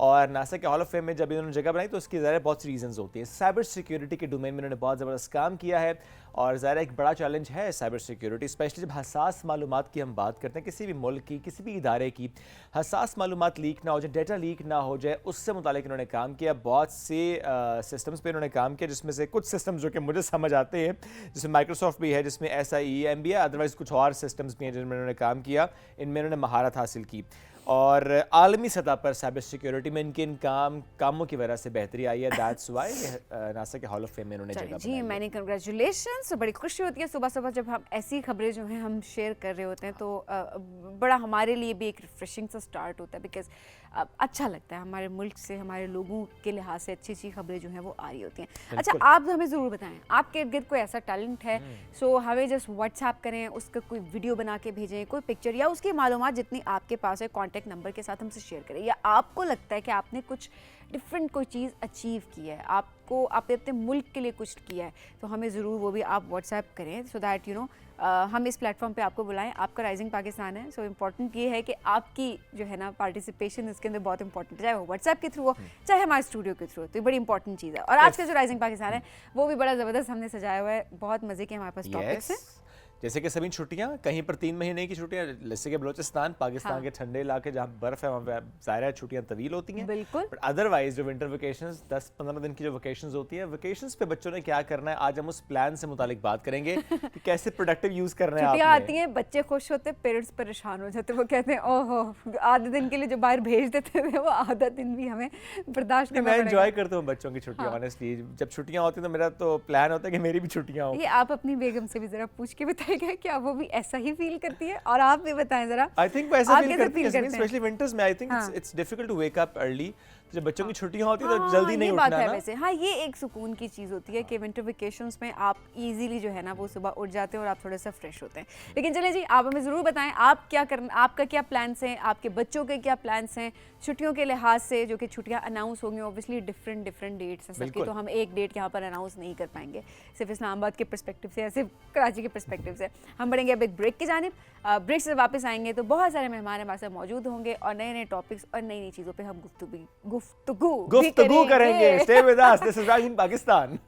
اور ناسا کے hall of fame میں جب انہوں نے جگہ بنائی تو اس کی ظاہر بہت سی ریزنز ہوتی ہیں. سائبر سیکیورٹی کے ڈومین میں انہوں نے بہت زبردست کام کیا ہے, اور ظاہر ایک بڑا چیلنج ہے سائبر سیکیورٹی, اسپیشلی جب حساس معلومات کی ہم بات کرتے ہیں, کسی بھی ملک کی, کسی بھی ادارے کی حساس معلومات لیک نہ ہو جائے, ڈیٹا لیک نہ ہو جائے, اس سے متعلق انہوں نے کام کیا. بہت سے سسٹمز پہ انہوں نے کام کیا, جس میں سے کچھ سسٹمز جو کہ مجھے سمجھ آتے ہیں, جس میں مائکروسافٹ بھی ہے, جس میں SIEM بھی ہے, ادروائز کچھ اور سسٹمز بھی ہیں جن میں انہوں نے کام کیا. ان میں انہوں نے مہارت حاصل کی, اور عالمی سطح پر سائبر سیکیورٹی میں ان کے کاموں کی وجہ سے بہتری آئی ہے. دیٹس وائی ناسا کے ہال آف فیم میں انہوں نے جگہ بنائی. جی مینی کنگریچولیشنس. بڑی خوشی ہوتی ہے صبح صبح جب ہم ایسی خبریں جو ہیں ہم شیئر کر رہے ہوتے ہیں, تو بڑا ہمارے لیے بھی ایک ریفریشنگ سا اسٹارٹ ہوتا ہے, بیکاز اچھا لگتا ہے ہمارے ملک سے, ہمارے لوگوں کے لحاظ سے اچھی اچھی خبریں جو ہیں وہ آ رہی ہوتی ہیں. اچھا آپ ہمیں ضرور بتائیں, آپ کے ارد گرد کوئی ایسا ٹیلنٹ ہے, سو ہمیں جسٹ واٹس ایپ کریں, اس کا کوئی ویڈیو بنا کے بھیجیں, کوئی پکچر یا اس کی معلومات جتنی آپ کے پاس ہے کانٹیکٹ نمبر کے ساتھ ہم سے شیئر کریں, یا آپ کو لگتا ہے کہ آپ نے کچھ ڈفرینٹ کوئی چیز اچیو کی ہے, آپ نے اپنے ملک کے لیے کچھ کیا ہے, تو ہمیں ضرور وہ بھی آپ واٹس ایپ کریں, سو دیٹ یو نو ہم اس پلیٹ فارم پہ آپ کو بلائیں. آپ کا رائزنگ پاکستان ہے, سو امپورٹنٹ یہ ہے کہ آپ کی جو ہے نا پارٹیسپیشن اس کے اندر بہت امپورٹنٹ ہے, چاہے وہ واٹس ایپ کے تھرو ہو, چاہے ہمارے اسٹوڈیو کے تھرو ہو, تو یہ بڑی امپورٹنٹ چیز ہے. اور آج کا جو رائزنگ پاکستان ہے وہ بھی بڑا زبردست ہم نے سجایا ہوا ہے, بہت مزے کے ہمارے پاس ٹاپکس ہیں. جیسے کہ سبھی چھٹیاں, کہیں پر 3 مہینے کی چھٹیاں, جیسے کہ بلوچستان پاکستان کے ٹھنڈے علاقے جہاں برف ہے وہاں پہ ظاہر ہے چھٹیاں طویل ہوتی ہیں, بالکل. بٹ ادروائز جو ونٹر ویکیشنز 10-15 دن کی جو ویکیشنز ہوتی ہیں, ویکیشنز پہ بچوں نے کیا کرنا ہے, آج ہم اس پلان سے متعلق بات کریں گے کہ کیسے پروڈکٹیو یوز کرنا ہے. چھٹیاں آتی ہیں, بچے خوش ہوتے, پیرنٹس پریشان ہو جاتے, وہ کہتے ہیں اوہو آدھے دن کے لیے جو باہر بھیج دیتے تھے وہ آدھا دن بھی ہمیں برداشت کرنا پڑے گا. میں انجوائے کرتا ہوں بچوں کی چھٹیاں, آنیسٹلی جب چھٹیاں ہوتی ہیں تو میرا تو پلان ہوتا ہے کہ میری بھی چھٹیاں ہوں. یہ آپ اپنی بیگم سے بھی ذرا پوچھ کے بتائیے گا کیا وہ بھی ایسا ہی فیل کرتی ہے, اور آپ بھی بتائیں ذرا. I think ویسا فیل کرتی ہے, اسپیشلی ونٹرز میں. I think it's difficult to wake up early. جب بچوں کی چھٹیاں ہوتی ہیں تو جلدی نہیں اٹھنا نا. ویسے ہاں یہ ایک سکون کی چیز ہوتی ہے کہ ونٹر ویکیشنز میں آپ ایزیلی جو ہے نا وہ صبح اٹھ جاتے ہیں اور آپ تھوڑا سا فریش ہوتے ہیں. لیکن چلیں جی, آپ ہمیں ضرور بتائیں آپ کیا کرنا, آپ کا کیا پلانس ہیں, آپ کے بچوں کے کیا پلانس ہیں چھٹیوں کے لحاظ سے, جو کہ چھٹیاں اناؤنس ہوں گی اوبویسلی ڈفرینٹ ڈیٹس ہیں سب کی, تو ہم ایک ڈیٹ یہاں پر اناؤنس نہیں کر پائیں گے صرف اسلام آباد کے پرسپیکٹو سے یا صرف کراچی کے پرسپیکٹو سے. ہم بڑھیں گے اب ایک بریک کی جانب, بریک سے واپس آئیں گے تو بہت سارے مہمان ہمارے ساتھ موجود ہوں گے, اور نئے نئے ٹاپکس اور نئی نئی چیزوں پہ ہم گفتگو کریں گے. Stay with us. This is Rising Pakistan.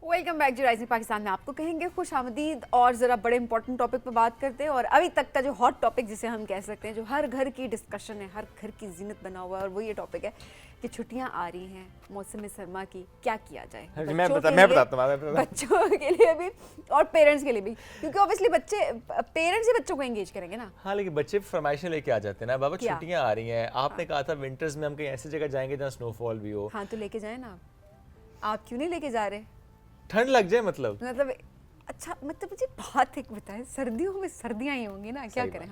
Welcome back to rising Pakistan میں آپ کو کہیں گے خوش آمدید, اور ذرا بڑے امپورٹنٹ ٹاپک پہ بات کرتے ہیں, اور ابھی تک کا جو ہاٹ ٹاپک جسے ہم کہہ سکتے ہیں, جو ہر گھر کی ڈسکشن ہے, ہر گھر کی زینت بنا ہوا ہے, اور وہ یہ ٹاپک ہے کہ چھٹیاں آ رہی ہیں موسم سرما کی, کیا کیا جائے میں بتاتا ہوں بچوں کے لیے بھی اور پیرنٹس کے لیے بھی, کیونکہ اوبیسلی پیرنٹس ہی بچوں کو انگیج کریں گے نا. ہاں لیکن بچے فرمائشیں لے کے آ جاتے ہیں نا, بابا چھٹیاں آ رہی ہیں, آپ نے کہا تھا ونٹرز میں ہم کہیں ایسی جگہ جائیں گے جہاں سنو فال بھی ہو. ہاں تو لے کے جائیں نا, آپ کیوں نہیں لے کے جا رہے, ٹھنڈ لگ جائے مطلب اچھا مطلب مجھے بات ایک بتائیں, سردیوں میں سردیاں ہی ہوں گی نا, کیا کریں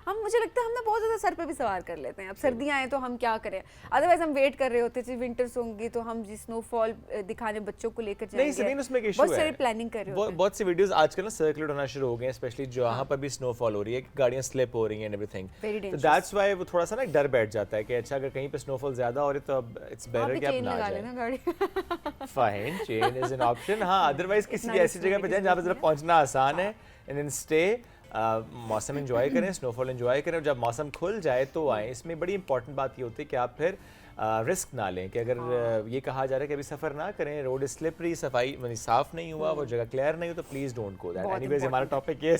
ہم مجھے لگتا ہے ہم نا بہت زیادہ سر پہ بھی سوار کر لیتے ہیں. اب سردیاں آئیں تو ہم کیا کریں, ادروائز ہم ویٹ کر رہے ہوتے تھے ونٹرس ہوں گی تو ہم جی سنو فال دکھانے بچوں کو لے کر جائیں گے, بہت ساری پلاننگ کر رہے ہوتے ہیں. بہت سی ویڈیوز آج کل نا سرکولیٹ ہونا شروع ہو گئے ہیں, اسپیشلی جہاں پر بھی سنو فال ہو رہی ہے, گاڑیاں سلپ ہو رہی ہیں اینڈ ایوری تھنگ, تو دیٹس وائی وہ تھوڑا سا نا ڈر بیٹھ جاتا ہے کہ اچھا اگر کہیں پہ سنو فال زیادہ ہو رہی تو اب اٹس بیٹر کہ آپ نہ جائیں. فائن, چین از این آپشن. ہاں ادروائز کسی ایسی جگہ پہ جائیں جہاں پہ ذرا پہنچنا آسان ہے, اینڈ دین اسٹے, موسم انجوائے کریں, سنو فال انجوائے کریں, اور جب موسم کھل جائے تو آئیں. اس میں بڑی امپورٹنٹ بات یہ ہوتی ہے کہ آپ پھر رسک نہ لیں, کہ اگر یہ کہا جا رہا ہے کہ ابھی سفر نہ کریں, روڈ سلپری, صفائی یعنی صاف نہیں ہوا, وہ جگہ کلیئر نہیں ہو, تو please don't go that. Anyways ہمارا ٹاپک یہ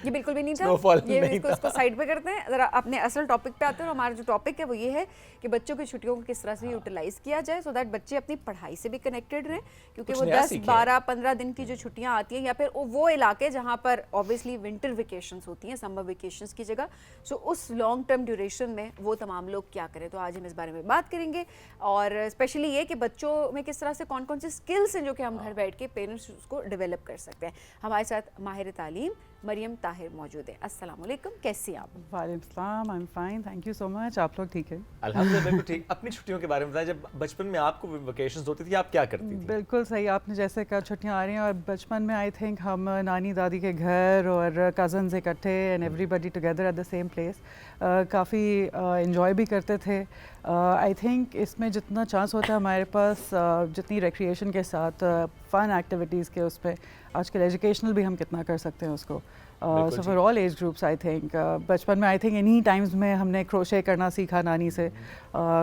بالکل بھی نہیں تھا, یہ اس کو سائڈ پہ کرتے ہیں, ذرا اپنے اصل ٹاپک پہ آتے ہیں. اور ہمارا جو ٹاپک ہے وہ یہ ہے کہ بچوں کی چھٹیوں کو کس طرح سے یوٹیلائز کیا جائے سو دیٹ بچے اپنی پڑھائی سے بھی کنیکٹڈ رہیں, کیونکہ وہ 10-12-15 دن کی جو چھٹیاں آتی ہیں, یا پھر وہ علاقے جہاں پر اوبیسلی ونٹر ویکیشنس ہوتی ہیں, سمر ویکیشنس کی جگہ, سو اس لانگ ٹرم ڈیوریشن میں وہ تمام لوگ کیا کریں. تو آج ہم اس بارے میں بات کریں گے, اور اسپیشلی یہ کہ بچوں میں کس طرح سے کون کون سے اسکلس ہیں جو کہ ہم گھر بیٹھ کے پیرنٹس اس کو ڈیولپ کر سکتے ہیں. ہمارے ساتھ ماہر تعلیم مریم طاہر موجود ہے. السلام علیکم, کیسی آپ؟ وعلیکم السلام, I am fine, thank you so much. آپ لوگ ٹھیک ہے؟ الحمدللہ بالکل ٹھیک. اپنی چھٹیوں کے بارے میں بتائیں, جب بچپن میں آپ کو ویکیشنز ہوتی تھی آپ کیا کرتی تھی؟ بالکل صحیح, آپ نے جیسے کہا چھٹیاں آ رہی ہیں, اور بچپن میں آئی تھنک ہم نانی دادی کے گھر اور کزنز اکٹھے and everybody together at the same place کافی انجوائے بھی کرتے تھے. آئی تھنک اس میں جتنا چانس ہوتا ہے ہمارے پاس, جتنی ریکریشن کے ساتھ فن ایکٹیویٹیز کے اس پہ, آج کل ایجوکیشنل بھی ہم کتنا کر سکتے ہیں اس کو. So for all age groups I think بچپن میں آئی تھنک انہی ٹائمز میں ہم نے کروشے کرنا سیکھا نانی سے,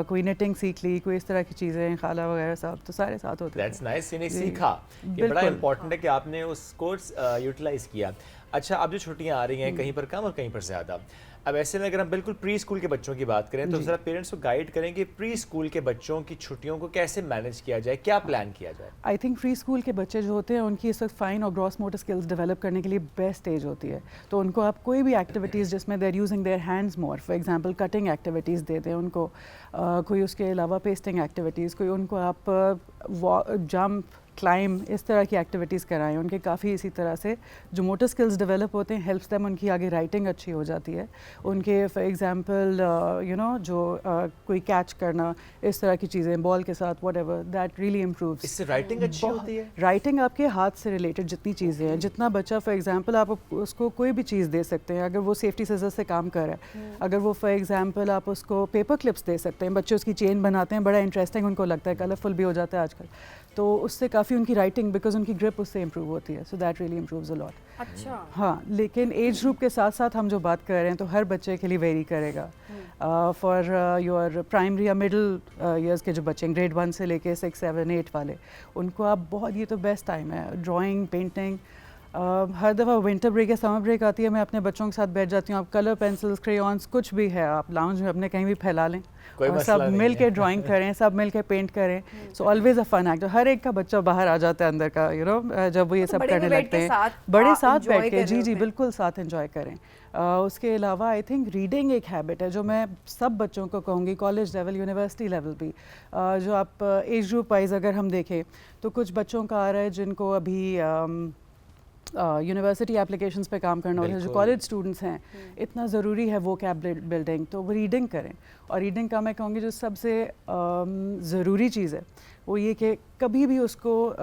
کوئی نیٹنگ سیکھ لی, کوئی اس طرح کی چیزیں, خالہ وغیرہ صاحب تو سارے ساتھ ہوتے دیٹس نائس, یعنی سیکھا, یہ بڑا امپورٹنٹ ہے کہ آپ نے اس کو یوٹیلائز کیا. اچھا, اب جو چھٹیاں آ رہی ہیں کہیں پر کم اور کہیں پر زیادہ, اب ایسے میں اگر ہم بالکل پری اسکول کے بچوں کی بات کریں تو ذرا پیرنٹس کو گائیڈ کریں کہ پری اسکول کے بچوں کی چھٹیوں کو کیسے مینیج کیا جائے, کیا پلان کیا جائے؟ آئی تھنک پری اسکول کے بچے جو ہوتے ہیں ان کی اس وقت فائن اور گراس موٹر اسکلز ڈیولپ کرنے کے لیے بیسٹ ایج ہوتی ہے. تو ان کو آپ کوئی بھی ایکٹیویٹیز جس میں they are using their hands more, for example cutting activities دے دیں ان کو, کوئی اس کے علاوہ پیسٹنگ ایکٹیویٹیز, کوئی ان کو آپ جمپ, کلائم, اس طرح کی ایکٹیویٹیز کرائیں. ان کے کافی اسی طرح سے جو موٹر اسکلز ڈیولپ ہوتے ہیں, ہیلپس دیم, ان کی آگے رائٹنگ اچھی ہو جاتی ہے. ان کے فار ایگزامپل جو کوئی کیچ کرنا, اس طرح کی چیزیں بال کے ساتھ, whatever, that really improves. اس سے رائٹنگ اچھی ہوتی ہے. رائٹنگ آپ کے ہاتھ سے ریلیٹڈ جتنی چیزیں ہیں, جتنا بچہ فار ایگزامپل آپ اس کو کوئی بھی چیز دے سکتے ہیں, اگر وہ سیفٹی سیزر سے کام کر رہا ہے, اگر وہ فار ایگزامپل آپ اس کو پیپر کلپس دے سکتے ہیں, بچے اس کی چین بناتے ہیں, بڑا انٹرسٹنگ ان کو لگتا ہے, کلرفل بھی ہو جاتا ہے آج کل, تو اس سے کافی ان کی رائٹنگ, بیکاز ان کی گرپ اس سے امپروو ہوتی ہے. سو دیٹ ریئلی امپرووز اے لاٹ. اچھا, ہاں, لیکن ایج گروپ کے ساتھ ساتھ ہم جو بات کر رہے ہیں تو ہر بچے کے لیے ویری کرے گا. فار یور پرائمری یا مڈل ایئرس کے جو بچے ہیں, گریڈ 1 سے لے کے 6, 7, 8 والے, ان کو آپ بہت, یہ تو بیسٹ ٹائم ہے. ڈرائنگ, پینٹنگ, ہر دفعہ ونٹر بریک یا سمر بریک آتی ہے, میں اپنے بچوں کے ساتھ بیٹھ جاتی ہوں. آپ کلر پینسلس, کریونس, کچھ بھی ہے, آپ لاؤنج میں اپنے کہیں بھی پھیلا لیں, اور سب مل کے ڈرائنگ کریں, سب مل کے پینٹ کریں. So always a fun act. ہر ایک کا بچہ باہر آ جاتا ہے اندر کا, جب وہ یہ سب کرنے لگتے ہیں, بڑے ساتھ بیٹھ کے, جی بالکل ساتھ انجوائے کریں. اس کے علاوہ آئی تھنک ریڈنگ ایک ہیبٹ ہے جو میں سب بچوں کو کہوں گی, کالج لیول, یونیورسٹی لیول بھی, جو آپ ایج گروپ وائز اگر ہم دیکھیں تو کچھ بچوں کا آ رہا ہے جن کو ابھی یونیورسٹی اپلیکیشنس پہ کام کرنا ہوتا ہے, جو کالج اسٹوڈنٹس ہیں, اتنا ضروری ہے وہ کیب بلڈنگ, تو وہ ریڈنگ کریں. اور ریڈنگ کا میں کہوں گی جو سب سے ضروری چیز ہے وہ یہ کہ کبھی بھی اس کو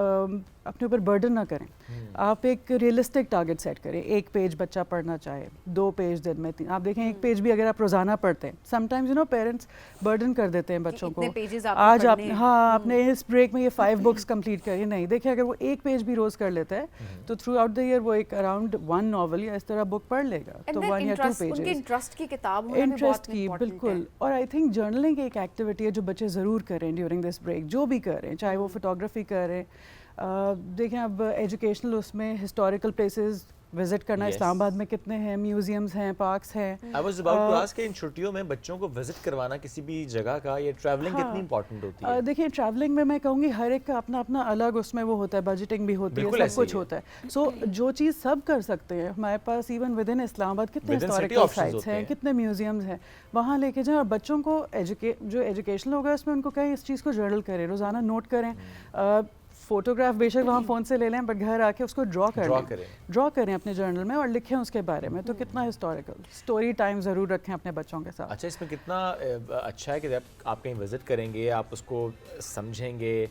اپنے اوپر برڈن نہ کریں. آپ ایک ریئلسٹک ٹارگٹ سیٹ کریں, 1 پیج بچہ پڑھنا چاہے, 2 پیج دن میں, 3, آپ دیکھیں 1 پیج بھی اگر آپ روزانہ پڑھتے ہیں, سم ٹائمز پیرنٹس برڈن کر دیتے ہیں بچوں کو, آج آپ آپ نے اس بریک میں یہ 5 بکس کمپلیٹ کری. نہیں, دیکھیں اگر وہ 1 پیج بھی روز کر لیتا ہے تو تھرو آؤٹ دا ایئر وہ ایک اراؤنڈ 1 ناول یا اس طرح بک پڑھ لے گا. تو 1 یا 2 پیجز, انٹرسٹ کی کتاب, انٹرسٹ کی, بالکل. اور آئی تھنک جرنلنگ ایک ایکٹیویٹی ہے جو بچے ضرور کریں ڈیورنگ دس بریک, جو بھی کریں, چاہے وہ فوٹوگرافی کریں. دیکھیں اب ایجوکیشنل اس میں ہسٹوریکل پلیسز وزٹ کرنا, اسلام آباد میں کتنے ہیں, میوزیمز ہیں, پارکس ہیں. I was about to ask کہ ان چھٹیوں میں بچوں کو وزٹ کروانا کسی بھی جگہ کا, یہ ٹریولنگ کتنی امپورٹنٹ ہوتی ہے؟ دیکھیں ٹریولنگ میں کہوں گی ہر ایک کا اپنا اپنا الگ اس میں وہ ہوتا ہے, بجٹنگ بھی ہوتی ہے, سب کچھ ہوتا ہے. سو جو چیز سب کر سکتے ہیں, ہمارے پاس ایون ود ان اسلام آباد کتنے ہسٹوریکل سائٹس ہیں, کتنے میوزیمز ہیں, وہاں لے کے جائیں. اور بچوں کو جو ایجوکیشنل ہوگا اس میں ان کو کہیں اس چیز کو جرنل کریں, روزانہ نوٹ کریں. فوٹوگراف بے شک وہاں فون سے لے لیں, بٹ گھر آ کے اس کو ڈرا کریں اپنے جرنل میں اور لکھیں اس کے بارے میں. تو کتنا ہسٹوریکل اسٹوری ٹائم ضرور رکھیں اپنے بچوں کے ساتھ. اچھا, اس میں کتنا اچھا ہے کہ جب آپ کہیں وزٹ کریں گے, آپ اس کو سمجھیں گے,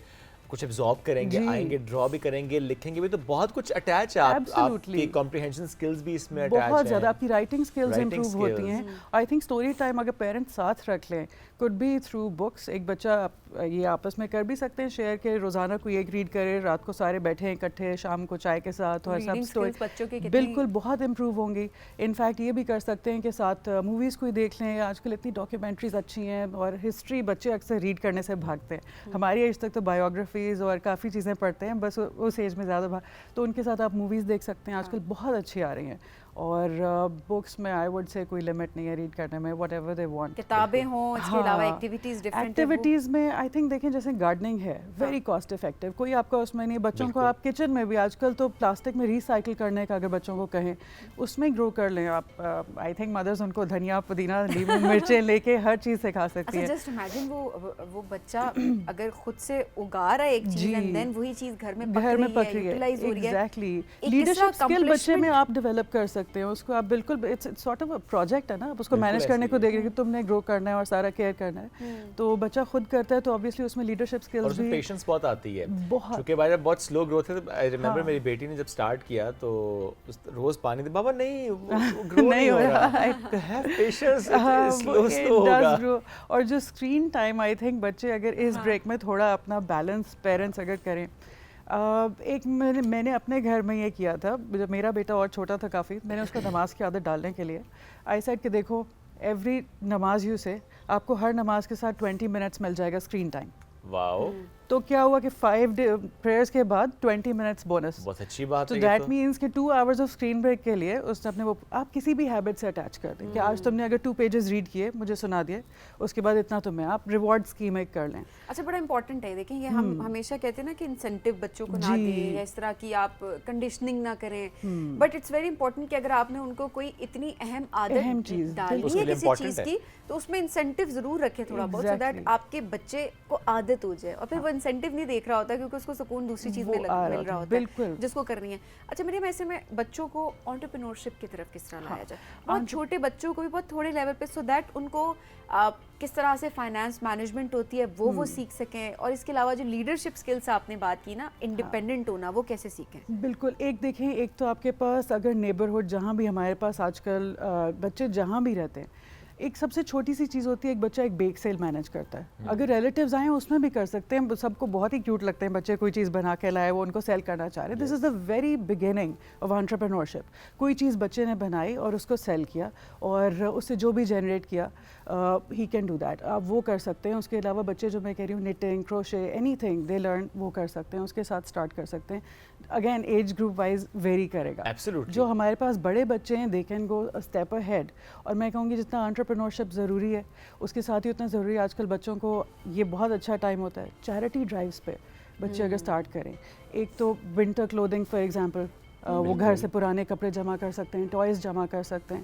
کچھ ابزارب کریں گے, آئیں گے, ڈرا بھی کریں گے, لکھیں گے بھی, تو بہت کچھ اٹیچ ہے. آپ کی کمپریہنشن سکلز بھی اس میں اٹیچ ہیں, بہت زیادہ. آپ کی رائٹنگ سکلز امپروو ہوتی ہیں. آئی تھنک اسٹوری ٹائم اگر پیرنٹس ساتھ رکھ لیں, کوڈ بی تھرو بکس, ایک بچہ یہ آپس میں کر بھی سکتے ہیں شیئر کے, روزانہ کوئی ایک ریڈ کرے, رات کو سارے بیٹھے ہیں اکٹھے, شام کو چائے کے ساتھ, اور سب اسٹوری بالکل بہت امپروو ہوں گی. انفیکٹ یہ بھی کر سکتے ہیں کہ ساتھ موویز کوئی دیکھ لیں. آج کل اتنی ڈاکیومنٹریز اچھی ہیں, اور ہسٹری بچے اکثر ریڈ کرنے سے بھاگتے ہیں. ہماری ایج تک تو بایوگرافیز اور کافی چیزیں پڑھتے ہیں, بس اس ایج میں زیادہ تو ان کے ساتھ آپ موویز دیکھ سکتے ہیں. آج کل بہت اچھی آ رہی ہیں. اور بکس میں آئی وڈ سے کوئی لمٹ نہیں ہے ریڈ کرنے میں, وٹ ایور دے وانٹ. کتابیں ہوں, اس کے علاوہ ایکٹیویٹیز ڈفرینٹ ایکٹیویٹیز میں آئی تھنک دیکھیں جیسے گارڈننگ ہے ویری کاسٹ افیکٹو, کوئی آپ کا اس میں نہیں. بچوں کو آپ کچن میں بھی آج کل تو پلاسٹک میں ریسائیکل کرنے کا اگر بچوں کو کہیں اس میں گرو کر لیں آپ. آئی تھنک مدرز ان کو دھنیا پودینہ لیموں مرچیں لے کے ہر چیز سکھا سکتی ہیں. جسٹ امیجن وہ بچہ اگر خود سے اگا رہا ہے ایک چیز اینڈ دین وہی چیز گھر میں پک رہی ہے, ایگزیکٹلی لیڈرشپ اسکل بچے میں آپ ڈیولپ کر سکتے ہیں. اس کو آپ بالکل it's sort of a project ہے نا, آپ اس کو مینیج کرنے کو دیکھ رہے کہ تم نے گرو کرنا ہے اور سارا کیئر کرنا ہے. تو بچہ خود کرتا ہے تو obviously اس میں لیڈرشپ اسکلز بھی, پیشنس بہت آتی ہے بہت, کیونکہ بھائی بہت سلو گروتھ ہے. آئی ریمبر میری بیٹی نے جب اسٹارٹ کیا تو روز پانی دے, بابا نہیں گرو نہیں ہو رہا, ہیو پیشنس, سلو ہوگا. اور جو اسکرین ٹائم آئی تھنک بچے اگر اس بریک میں تھوڑا اپنا بیلنس پیرنٹس اگر کریں. ایک میں نے اپنے گھر میں یہ کیا تھا, جب میرا بیٹا اور چھوٹا تھا کافی, میں نے اس کو نماز کی عادت ڈالنے کے لیے آئی سیڈ کہ دیکھو ایوری نماز یو سے آپ کو ہر نماز کے ساتھ 20 منٹس مل جائے گا اسکرین ٹائم. واو. تو کیا ہوا کہ 5 پریئرس کے بعد 20 منٹس بونس. بہت اچھی بات ہے. تو دیٹ مینس کہ 2 hours آف اسکرین بریک کے لیے اس نے اپنے وہ آپ کسی بھی ہیبٹ سے اٹیچ کر دیں کہ آج تم نے اگر 2 pages ریڈ کیے مجھے سنا دیے, اس کے بعد اتنا تمہیں آپ ریوارڈ اسکیم ایک کر لیں. اچھا بڑا امپورٹنٹ ہے, دیکھیں یہ ہم ہمیشہ کہتے ہیں نا کہ انسینٹو بچوں کو نہ دیں یا اس طرح کی آپ کنڈیشننگ نہ کریں, بٹ اٹس ویری امپورٹنٹ کہ اگر آپ نے ان کو کوئی اتنی اہم عادت ڈالنی ہے کسی چیز کی تو اس میں انسینٹو ضرور رکھیں تھوڑا بہت, سو دیٹ آپ کے بچے کو عادت ہو جائے. اور پھر وہ انسینٹو نہیں دیکھ رہا ہوتا کیونکہ اس کو سکون دوسری چیز میں مل رہا ہوتا ہے جس کو کرنی ہے. اچھا مریم, ایسے میں بچوں کو انٹرپرینورشپ کی طرف کس طرح لایا جائے, بہت چھوٹے بچوں کو بھی بہت تھوڑے لیول پہ, سو دیٹ ان کو کس طرح سے فائنانس مینجمنٹ ہوتی ہے وہ سیکھ سکیں, اور اس کے علاوہ جو لیڈرشپ اسکلس آپ نے بات کی نا, انڈیپینڈنٹ ہونا, وہ کیسے سیکھیں. بالکل. ایک دیکھیں, ایک تو آپ کے پاس اگر نیبرہڈ جہاں بھی ہمارے پاس آج کل بچے جہاں بھی رہتے ہیں, ایک سب سے چھوٹی سی چیز ہوتی ہے, ایک بچہ ایک بیک سیل مینیج کرتا ہے. اگر ریلیٹیوز آئیں اس میں بھی کر سکتے ہیں, سب کو بہت ہی کیوٹ لگتے ہیں بچے کوئی چیز بنا کے لائے, وہ ان کو سیل کرنا چاہ رہے ہیں. This is the very beginning of entrepreneurship. کوئی چیز بچے نے بنائی اور اس کو سیل کیا اور اس سے جو بھی جنریٹ کیا ہی کین ڈو دیٹ, آپ وہ کر سکتے ہیں. اس کے علاوہ بچے جو میں کہہ رہی ہوں netting, crochet, any thing they learn, وہ کر سکتے ہیں, اس کے ساتھ اسٹارٹ کر سکتے ہیں. Again age group wise vary کرے گا. جو ہمارے پاس بڑے بچے ہیں they can go step ahead. اور میں کہوں گی جتنا انٹرپرینورشپ ضروری ہے اس کے ساتھ ہی اتنا ضروری ہے آج کل بچوں کو, یہ بہت اچھا ٹائم ہوتا ہے چیریٹی ڈرائیوز پہ بچے اگر اسٹارٹ کریں. ایک تو ونٹر کلودنگ فار ایگزامپل, وہ گھر سے پرانے کپڑے جمع کر سکتے ہیں, ٹوائز جمع کر سکتے ہیں.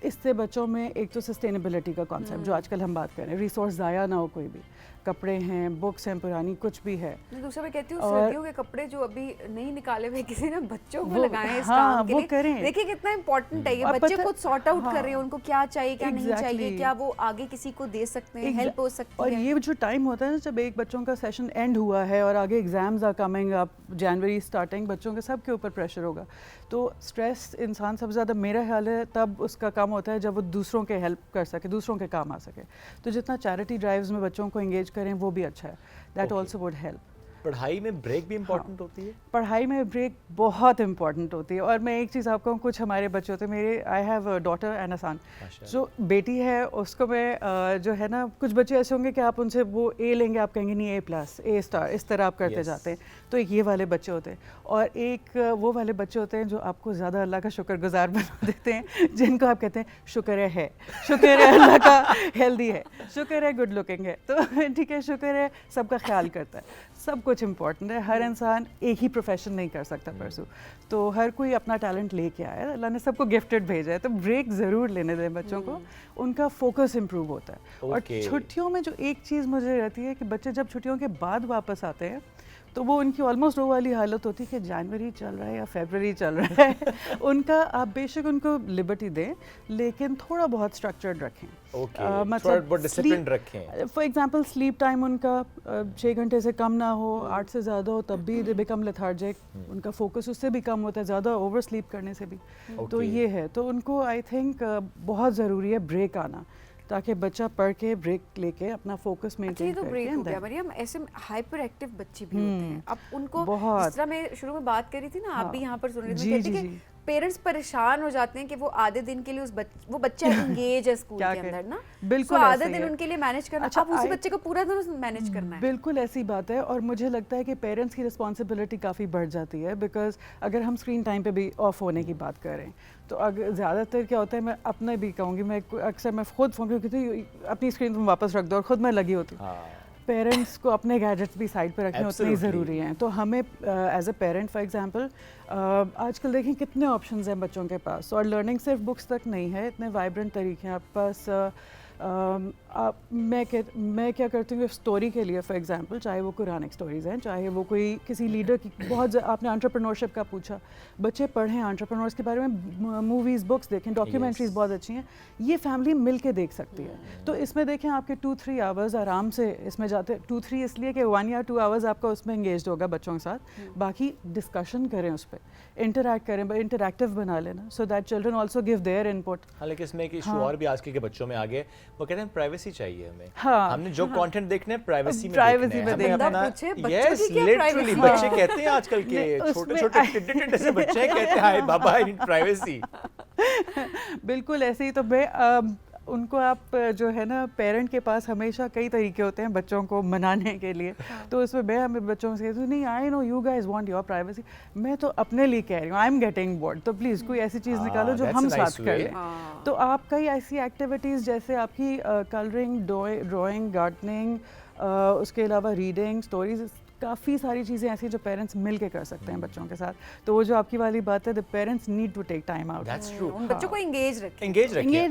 اس سے بچوں میں ایک تو سسٹینیبلٹی کا کانسیپٹ جو آج کل ہم بات کر رہے ہیں, ریسورس ضائع نہ ہو, کوئی بھی کپڑے ہیں, بکس ہیں پرانی, کچھ بھی ہے. دوسرا میں کہتی ہوں سردیوں کے کپڑے جو ابھی نہیں نکالے ہوئے کسی نے بچوں کو لگائیں اس کام کے لیے, دیکھیں کتنا امپورٹنٹ ہے یہ. بچے خود سارٹ آؤٹ کر رہے ہیں ان کو کیا چاہیے کیا نہیں چاہیے, کیا وہ آگے کسی کو دے سکتے ہیں, ہیلپ ہو سکتی ہے. اور یہ جو ٹائم ہوتا ہے نا جب ایک بچوں کا سیشن اینڈ ہوا ہے اور آگے exams are coming up, January starting, بچوں کے سب کے اوپر پریشر ہوگا, تو اسٹریس انسان سب سے زیادہ میرا خیال ہے تب اس کا کم ہوتا ہے جب وہ دوسروں کے ہیلپ کر سکے, دوسروں کے کام آ سکے. تو جتنا چیریٹی ڈرائیوز میں بچوں کو انگیج کریں وہ بھی اچھا ہے. That also would help. پڑھائی میں بریک بھی امپورٹنٹ ہوتی ہے. پڑھائی میں بریک بہت امپورٹنٹ ہوتی ہے. اور میں ایک چیز آپ کو, کچھ ہمارے بچے ہوتے ہیں, میرے I have a daughter and a son, جو بیٹی ہے اس کو میں جو ہے نا, کچھ بچے ایسے ہوں گے کہ آپ ان سے وہ اے لیں گے, آپ کہیں گے نہیں A+, A*, اس طرح آپ کرتے جاتے ہیں. تو ایک یہ والے بچے ہوتے ہیں, اور ایک وہ والے بچے ہوتے ہیں جو آپ کو زیادہ اللہ کا شکر گزار بنا دیتے ہیں, جن کو آپ کہتے ہیں شکر ہے اللہ کا ہیلدی ہے, شکر ہے گڈ لکنگ ہے, تو ٹھیک ہے, شکر ہے سب کا خیال کرتا ہے. سب کچھ امپورٹنٹ ہے. ہر انسان ایک ہی پروفیشن نہیں کر سکتا پرسو, تو ہر کوئی اپنا ٹیلنٹ لے کے آیا, اللہ نے سب کو گفٹڈ بھیجا ہے. تو بریک ضرور لینے دیں بچوں کو, ان کا فوکس امپروو ہوتا ہے. اور چھٹیوں میں جو ایک چیز مجھے رہتی ہے کہ بچے جب چھٹیوں کے بعد واپس آتے ہیں تو وہ ان کی آلموسٹ وہ والی حالت ہوتی ہے کہ جنوری چل رہا ہے یا فیبرری چل رہا ہے. ان کا آپ بے شک ان کو لبرٹی دیں, لیکن تھوڑا بہت اسٹرکچرڈ رکھیں. مطلب ڈسپلن رکھیں. فار ایگزامپل سلیپ ٹائم ان کا 6 گھنٹے سے کم نہ ہو, 8 سے زیادہ ہو, تب بھی دے بیکم لیتھارجک. ان کا فوکس اس سے بھی کم ہوتا ہے, زیادہ اوور سلیپ کرنے سے بھی. تو یہ ہے, تو ان کو آئی تھنک بہت ضروری ہے بریک آنا, تاکہ بچہ پڑھ کے بریک لے کے اپنا فوکس مینٹین کرے. بریک ہو گیا مریم, ایسے ہائپر ایکٹیو بچے بھی ہوتے ہیں. اب ان کو جس طرح میں شروع میں بات کری تھی نا, آپ بھی یہاں پر سن رہے تھے, کہتے کہ پیرنٹس پریشان ہو جاتے ہیں کہ وہ آدھے دن کے لیے وہ بچہ انگیج ہے اسکول کے اندر نا, بالکل آدھے دن ان کے لیے مینیج کرنا, اب اسی بچے کو پورا دن مینیج کرنا ہے. بالکل ایسی بات ہے, اور مجھے لگتا ہے کہ پیرنٹس کی رسپانسبلٹی کافی بڑھ جاتی ہے, بیکاز اگر ہم اسکرین ٹائم پہ بھی آف ہونے کی بات کریں تو اگر زیادہ تر کیا ہوتا ہے, میں اپنے بھی کہوں گی, میں اکثر میں خود فون کہتی ہوں اپنی اسکرین تم واپس رکھ دو, اور خود میں لگی ہوتی ہوں. پیرنٹس کو اپنے گیجٹس بھی سائڈ پہ رکھنے اتنے ہی ضروری ہیں. تو ہمیں as a parent for example آج کل دیکھیں کتنے آپشنز ہیں بچوں کے پاس, اور لرننگ صرف بکس تک نہیں ہے, اتنے وائبرنٹ طریقے ہیں آپ پاس. میں کیا کرتی ہوں اسٹوری کے لیے فار ایگزامپل, چاہے وہ قرآنک اسٹوریز ہیں, چاہے وہ کوئی کسی لیڈر کی, بہت آپ نے انٹرپرنورشپ کا پوچھا, بچے پڑھیں انٹرپرنورس کے بارے میں, موویز بکس دیکھیں, ڈاکیومنٹریز بہت اچھی ہیں, یہ فیملی مل کے دیکھ سکتی ہے. تو اس میں دیکھیں آپ کے 2-3 آورز آرام سے اس میں جاتے, 2-3 اس لیے کہ 1 یا 2 آورز آپ کا اس میں انگیجڈ ہوگا بچوں کے ساتھ, باقی ڈسکشن کریں, اس پہ انٹریکٹ کریں, انٹریکٹیو بنا لینا, so that children also give their input. حالانکہ اس میں ایک ایشو اور بھی آج کل کے بچوں میں آگے, وہ کہتے ہیں پرائیویسی چاہیے ہمیں, ہم نے جو کانٹینٹ دیکھنا ہے پرائیویسی میں دیکھنا ہے. یس لٹرلی بچے کہتے ہیں آج کل کے چھوٹے چھوٹے ٹڈے ٹڈے سے بچے کہتے ہیں ہائے بابا آئی نیڈ پرائیویسی. بالکل ایسے ہی. تو میں ان کو آپ جو ہے نا, پیرنٹ کے پاس ہمیشہ کئی طریقے ہوتے ہیں بچوں کو منانے کے لیے, تو اس میں ہمیں بچوں سے کہتی ہوں نہیں, I know you guys want your privacy, میں تو اپنے لیے کہہ رہی ہوں, آئی ایم گیٹنگ بورڈ, تو پلیز کوئی ایسی چیز نکالو جو ہم ساتھ کر لیں. تو آپ کئی ایسی ایکٹیویٹیز جیسے آپ کی کلرنگ, ڈرائنگ, گارڈننگ, اس کے علاوہ ریڈنگ, اسٹوریز, کافی ساری چیزیں ایسی جو پیرنٹس مل کے کر سکتے ہیں بچوں کے ساتھ. تو وہ جو آپ کی والی بات ہے, the parents need to take time out. That's true. ان بچوں کو انگیج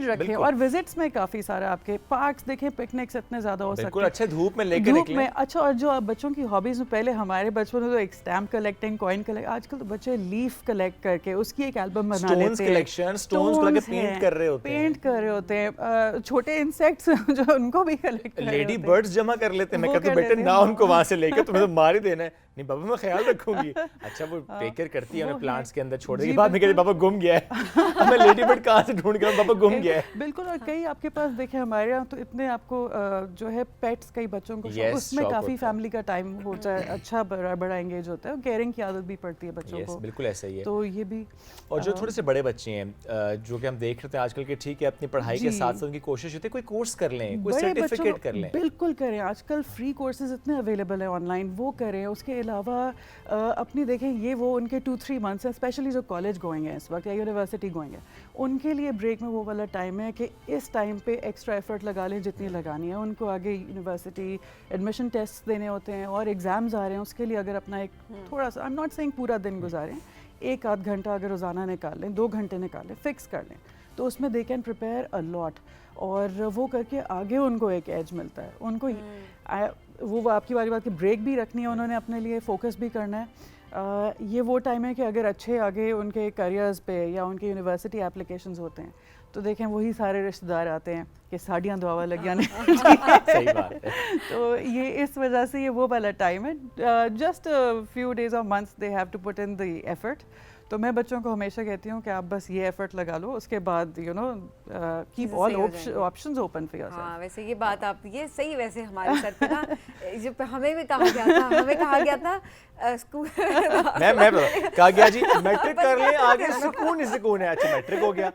رکھیں. اور وزٹس میں کافی سارا آپ کے پارکس دیکھیں, پکنکس اتنے زیادہ ہو سکتے ہیں, بالکل اچھے دھوپ میں لے کے نکلیں. اچھا, اور جو بچوں کی ہابیز میں پہلے ہمارے بچپن میں تو ایک اسٹیمپ کلیکٹنگ, کوائن کلیکٹ, آج کل تو بچے لیف کلیکٹ کر کے اس کی ایک البم بنا لیتے ہیں, اسٹونز کو لے کے پینٹ کر رہے ہوتے ہیں, چھوٹے انسیکٹس جو ان کو بھی کلیکٹ کر رہے ہوتے ہیں, لیڈی برڈز جمع کر لیتے ہیں. میں کہتا ہوں بیٹے نہ ان کو وہاں سے لے کے تمہیں تو مار ہی دینا ہے. نہیں بابا میں خیال رکھوں گی. اچھا وہ ٹیک کیئر کرتی ہے انہیں پلانٹس کے اندر چھوڑنے کے بعد میں کہتی بابا گم گیا ہے, میں لیڈی برڈ کہاں سے ڈھونڈ کر بابا گم گیا ہے. بالکل. اور کئی آپ کے پاس دیکھیں ہمارے یہاں تو اتنے آپ کو جو ہے پیٹس, کئی بچوں کو اس میں کافی فیملی کا ٹائم ہوتا ہے, اچھا بڑا انگیج ہوتا ہے, کیئرنگ کی عادت بھی پڑتی ہے بچوں کو. بالکل ایسا ہی ہے. تو یہ بھی, اور جو تھوڑے سے بڑے بچے ہیں جو کہ ہم دیکھ رہے ہیں آج کل کے, ٹھیک ہے اپنی پڑھائی کے ساتھ ساتھ ان کی کوشش ہوتی ہے کوئی کورس کر لیں, کوئی سرٹیفکیٹ کر لیں. بالکل کریں, آج کل فری کورسز اتنے اویلیبل ہیں آن لائن, وہ کریں. اس کے علاوہ اپنی دیکھیں یہ وہ ان کے 2-3 months ہیں, اسپیشلی جو کالج گوئنگ ہیں اس وقت یا یونیورسٹی گوئنگ ہیں, ان کے لیے بریک میں وہ والا ٹائم ہے کہ اس ٹائم پہ ایکسٹرا ایفرٹ لگا لیں جتنی لگانی ہے. ان کو آگے یونیورسٹی ایڈمیشن ٹیسٹ دینے ہوتے ہیں اور ایگزامز آ رہے ہیں, اس کے لیے اگر اپنا ایک تھوڑا سا, آئی ایم ناٹ سیئنگ پورا دن گزاریں, 1-8 گھنٹہ اگر روزانہ نکال لیں, 2 گھنٹے نکال لیں, فکس کر لیں, تو اس میں دے کین پریپیئر اے لاٹ. اور وہ کر کے آگے ان کو ایک ایج ملتا ہے. ان کو وہ آپ کی والی بات کی بریک بھی رکھنی ہے انہوں نے, اپنے لیے فوکس بھی کرنا ہے. یہ وہ ٹائم ہے کہ اگر اچھے آگے ان کے کریئرز پہ یا ان کے یونیورسٹی اپلیکیشنز ہوتے ہیں تو دیکھیں وہی سارے رشتہ دار آتے ہیں کہ ساڑیاں دعوا لگ جانے. تو یہ اس وجہ سے یہ وہ والا ٹائم ہے, جسٹ فیو ڈیز اور months they have to put in the effort. تو میں بچوں کو ہمیشہ کہتی ہوں کہ آپ بس یہ ایفرٹ لگا لو, اس کے بعد you know keep all options open for yourself. ہاں ویسے یہ بات آپ, یہ صحیح, ویسے ہمارے سر پہ نا جب ہمیں بھی کہا گیا تھا اسکول میں کہا گیا جی میٹرک کر لیں آگے سکون ہی سکون ہے. اچھا میٹرک ہو گیا,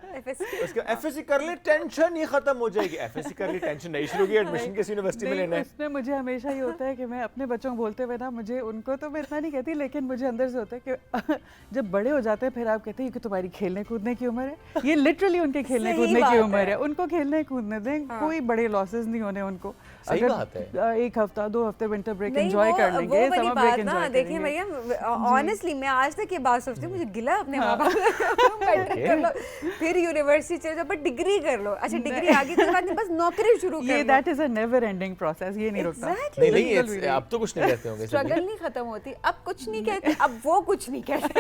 اس کے ایف ایس سی کر لیں ٹینشن ہی ختم ہو جائے گی. ایف ایس سی کر لی ٹینشن نہیں شروع کی, ایڈمیشن کس یونیورسٹی میں لینا ہے. اس میں مجھے ہمیشہ یہ ہوتا ہے کہ میں اپنے بچوں کو بولتے ہوئے نا, مجھے ان کو تو میں اتنا نہیں کہتی, لیکن مجھے اندر سے ہوتا ہے کہ جب بڑے ہو جاتے ہیں پھر آپ کہتے ہیں کہ تمہاری کھیلنے کودنے کی عمر ہے. یہ لٹرلی ان کے کھیلنے کودنے کی عمر ہے, ان کو کھیلنے کودنے دیں, کوئی بڑے لاسز نہیں ہونے ان کو. صحیح بات ہے. 1 ہفتے 2 ہفتے ونٹر بریک انجوائے کر لیں گے, سمر بریک انجوائے کریں گے. دیکھیں مریم, آنیسٹلی میں آج تک یہ بات سوچتی ہوں, مجھے گلا اپنے ماں باپ میٹرک کر لو پھر یونیورسٹی چلے جاؤ, بٹ ڈگری کر لو. اچھا ڈگری آگے تو بعد بس نوکری شروع کر لو. That is a never ending process, یہ نہیں رکتا. نہیں اب تو کچھ نہیں کہتے ہوں گے, اسٹرگل نہیں ختم ہوتی, اب کچھ نہیں کہتے, اب وہ کچھ نہیں کہتے,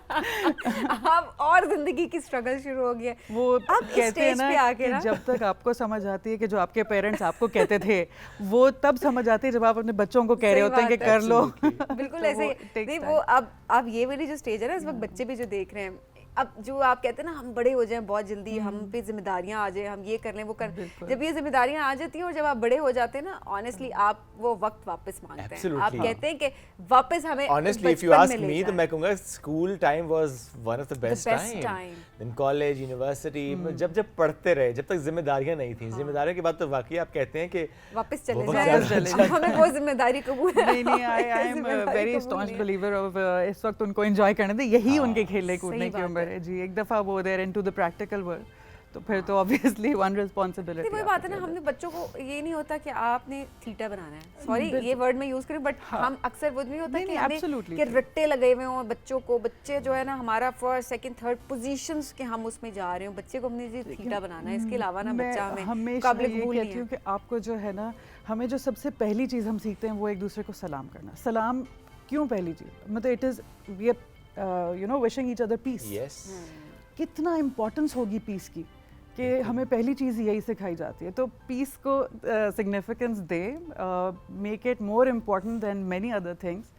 اب اور زندگی کی اسٹرگل شروع ہو گیا. وہ کہتے ہیں نا کہ جب تک آپ کو سمجھ آتی ہے کہ جو آپ کے پیرنٹس آپ کو کہتے تھے وہ تب سمجھ آتی ہے جب آپ اپنے بچوں کو کہہ رہے ہوتے ہیں کہ کر لو. بالکل ایسے ہی. نہیں وہ اب یہ والی جو اسٹیج ہے نا اس وقت بچے بھی جو دیکھ رہے ہیں, اب جو آپ کہتے ہیں نا ہم بڑے ہو جائیں بہت جلدی, ہم پہ ذمہ داریاں آ جائیں, ہم یہ کر لیں وہ کر, جب یہ ذمہ داریاں آ جاتی ہیں اور جب آپ بڑے ہو جاتے ہیں نا, آنیسٹلی آپ وہ وقت واپس مانگتے ہیں, آپ کہتے ہیں کہ واپس ہمیں honestly if you ask me تو میں کہوں گا school time was one of the best time. Then college, university, جب پڑھتے رہے, جب تک ذمہ داریاں نہیں تھیں, ذمہ داریوں کے بعد تو واقعی آپ کہتے ہیں کہ واپس چلے جائیں, ہمیں وہ ذمہ داری قبول ہے. نہیں I am very staunch believer of اس وقت ان کو انجوائے کرنے دیں, یہی ان کے کھیلنے کودنے کی عمر ہے جی. ایک دفعہ وہ دیر انٹو دی پریکٹیکل ورلڈ تو پھر تو obviously one responsibility. وہی بات ہے نا, ہم نے بچوں کو یہ نہیں ہوتا کہ آپ نے تھیٹا بنانا ہے, سوری یہ ورڈ میں یوز کروں, بٹ ہم اکثر وہ نہیں ہوتا کہ ہمیں کہ رٹے لگے ہوئے ہوں بچوں کو, بچے جو ہے نا ہمارا فرسٹ سیکنڈ تھرڈ پوزیشنز کے ہم اس میں جا رہے ہوں, بچے کو ہم نے تھیٹا بنانا ہے, اس کے علاوہ نا بچہ ہمیں قابل قبول نہیں ہے. کہ آپ کو جو ہے نا, ہمیں جو سب سے پہلی چیز ہم سیکھتے ہیں وہ ایک دوسرے کو سلام کرنا. سلام کیوں پہلی چیز, مطلب it is you know wishing each other peace. کتنا امپورٹنس ہوگی پیس کی کہ ہمیں پہلی چیز یہی سکھائی جاتی ہے. تو پیس کو سگنیفیکنس دے, make it more important than many other things.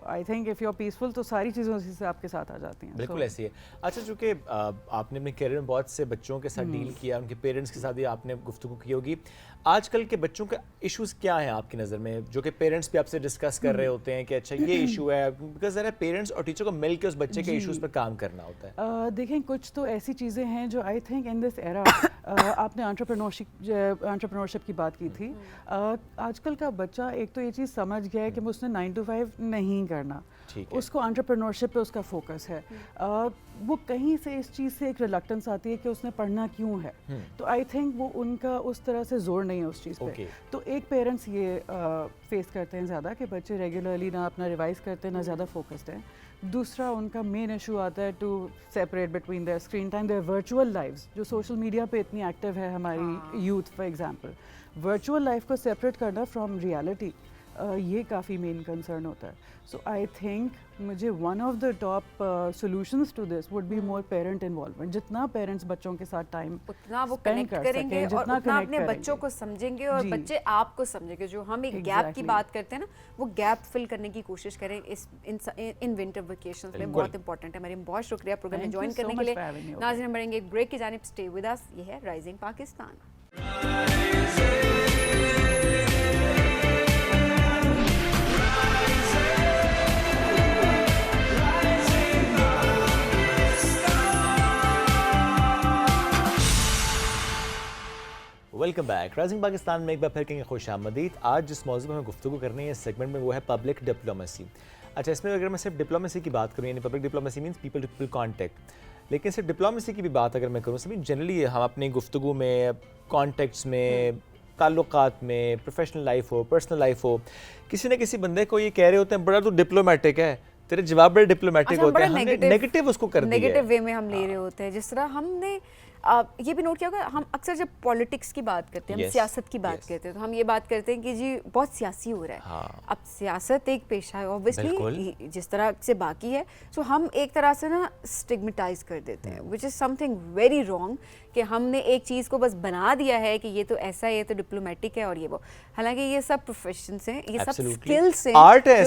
I think if you are peaceful تو ساری چیزیں اسی سے آپ کے ساتھ آ جاتی ہیں. بالکل ایسی ہے. اچھا, چونکہ آپ نے اپنے کیریئر میں بہت سے بچوں کے ساتھ ڈیل کیا, ان کے پیرنٹس کے ساتھ بھی آپ نے گفتگو کی ہوگی, آج کل کے بچوں کے ایشوز کیا ہیں آپ کی نظر میں, جو کہ پیرنٹس بھی آپ سے ڈسکس کر رہے ہوتے ہیں کہ اچھا یہ ایشو ہے, بیکاز ذرا پیرنٹس اور ٹیچر کو مل کے اس بچے کے ایشوز پر کام کرنا ہوتا ہے. دیکھیں کچھ تو ایسی چیزیں ہیں جو آئی تھنک ان دس ایرا, آپ نے انٹرپرینورشپ کی بات کی تھی, آج کل کا بچہ ایک تو یہ چیز سمجھ گیا ہے کہ اس نے 9 to 5 نہیں کرنا, اس کو انٹرپرینورشپ پہ اس کا فوکس ہے. وہ کہیں سے اس چیز سے ایک ریلکٹنس آتی ہے کہ اس نے پڑھنا کیوں ہے, تو آئی تھنک وہ ان کا اس طرح سے زور نہیں ہے اس چیز پہ. تو ایک پیرنٹس یہ فیس کرتے ہیں زیادہ کہ بچے ریگولرلی نہ اپنا ریوائز کرتے ہیں, نہ زیادہ فوکسڈ ہیں. دوسرا ان کا مین ایشو آتا ہے to separate between their screen time, their virtual lives, جو سوشل میڈیا پہ اتنی ایکٹیو ہے ہماری youth. For example virtual life کو سیپریٹ کرنا فرام ریالٹی, یہ کافی مین کنسرن ہوتا ہے. سو آئی تھنک مجھے one of the top solutions to this would be more parent involvement. جتنا پیرنٹس بچوں کے ساتھ ٹائم اتنا وہ کنیکٹ کریں گے اور اتنا اپنے بچوں کو سمجھیں گے اور بچے آپ کو سمجھیں گے. جو ہم ایک گیپ کی بات کرتے ہیں نا, وہ گیپ فل کرنے کی کوشش کریں ان ونٹر ویکیشنز میں, بہت امپورٹنٹ ہے. ہمارے بہت شکریہ پروگرام میں جوائن کرنے کے لیے. ناظرین ہم بڑھیں گے ایک بریک کی جانب, اسٹے ود اس. یہ ہے rising Pakistan. Welcome back. Rising Pakistan میں ایک بار پھر کہیں خوش آمدید. آج جس موضوع پر ہمیں گفتگو کرنی ہے اس سیگمنٹ میں وہ ہے پبلک ڈپلومیسی. اچھا, اس میں اگر میں صرف ڈپلومیسی کی بات کروں, یعنی public diplomacy means people to people contact, لیکن صرف ڈپلومیسی کی بھی بات اگر میں کروں, سبھی جنرلی ہم اپنی گفتگو میں, کانٹیکٹس میں, تعلقات میں, پروفیشنل لائف ہو, پرسنل لائف ہو, کسی نہ کسی بندے کو یہ کہہ رہے ہوتے ہیں بڑا تو ڈپلومیٹک ہے, تیرے جواب بڑے ڈپلومیٹک ہوتے ہیں. ہم نے نیگیٹو اس کو کر دیا ہے, نیگیٹو وے میں ہم لے رہے ہوتے ہیں. جس طرح ہم نے یہ بھی نوٹ کیا ہوگا, ہم اکثر جب پالیٹکس کی بات کرتے ہیں, ہم سیاست کی بات کرتے ہیں, تو ہم یہ بات کرتے ہیں کہ جی بہت سیاسی ہو رہا ہے. اب سیاست ایک پیشہ ہے اوبویسلی جس طرح سے باقی ہے, سو ہم ایک طرح سے نا اسٹگمیٹائز کر دیتے ہیں, وچ از سم تھنگ ویری رانگ, کہ ہم نے ایک چیز کو بس بنا دیا ہے کہ یہ تو ایسا ہے, یہ تو ڈپلومیٹک ہے اور یہ وہ. حالانکہ یہ سب پروفیشنس ہیں, یہ سب اسکلس ہیں, آرٹ ہے,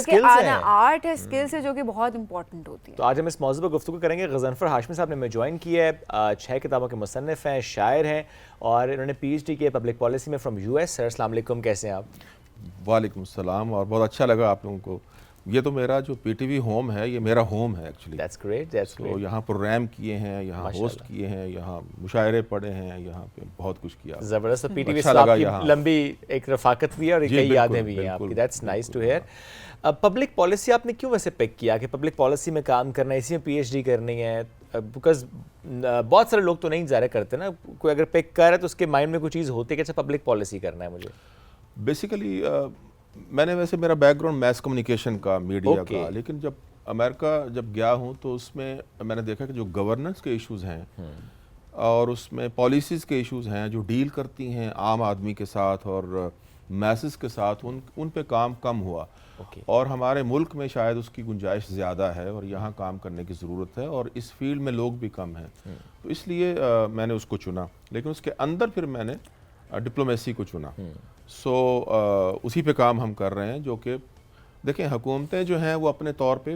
اسکلس ہے جو کہ بہت امپورٹنٹ ہوتی ہے. تو آج ہم اس موضوع پر گفتگو کریں گے. غضنفر ہاشمی صاحب نے ہمیں جوائن کیا ہے, 6 کتابوں کے مصنف ہیں, شاعر ہیں, اور انہوں نے PhD کی ہے پبلک پالیسی میں فرام US. سر السلام علیکم, کیسے ہیں آپ؟ وعلیکم السلام, اور بہت اچھا لگا آپ لوگوں کو. یہ تو میرا جو PTV ہوم ہے, یہ میرا ہوم ہے actually. That's great, that's great. تو یہاں پروگرام کیے ہیں, یہاں ہوسٹ کیے ہیں, یہاں مشاعرے پڑھے ہیں, یہاں پہ بہت کچھ کیا. زبردست. PTV سے آپ کی لمبی ایک رفاقت بھی ہے اور کئی یادیں بھی ہیں آپ کی. That's nice to hear. Public policy آپ نے کیوں ویسے پک کیا کہ پبلک پالیسی میں کام کرنا ہے, اسی میں PhD کرنی ہے؟ بیکاز بہت سارے لوگ تو نہیں ظاہر کرتے نا, کوئی اگر پک کر رہا ہے تو اس کے مائنڈ میں کوئی چیز ہوتی ہے کہ اچھا پبلک پالیسی کرنا ہے مجھے. بیسیکلی میں نے ویسے میرا بیک گراؤنڈ میس کمیونیکیشن کا, میڈیا کا, لیکن جب امریکہ جب گیا ہوں تو اس میں نے دیکھا کہ جو گورننس کے ایشوز ہیں اور اس میں پالیسیز کے ایشوز ہیں جو ڈیل کرتی ہیں عام آدمی کے ساتھ اور میسز کے ساتھ, ان پہ کام کم ہوا. اور ہمارے ملک میں شاید اس کی گنجائش زیادہ ہے اور یہاں کام کرنے کی ضرورت ہے, اور اس فیلڈ میں لوگ بھی کم ہیں, تو اس لیے میں نے اس کو چنا. لیکن اس کے اندر پھر میں نے ڈپلومیسی کو چنا. سو اسی پہ کام ہم کر رہے ہیں, جو کہ دیکھیں حکومتیں جو ہیں وہ اپنے طور پہ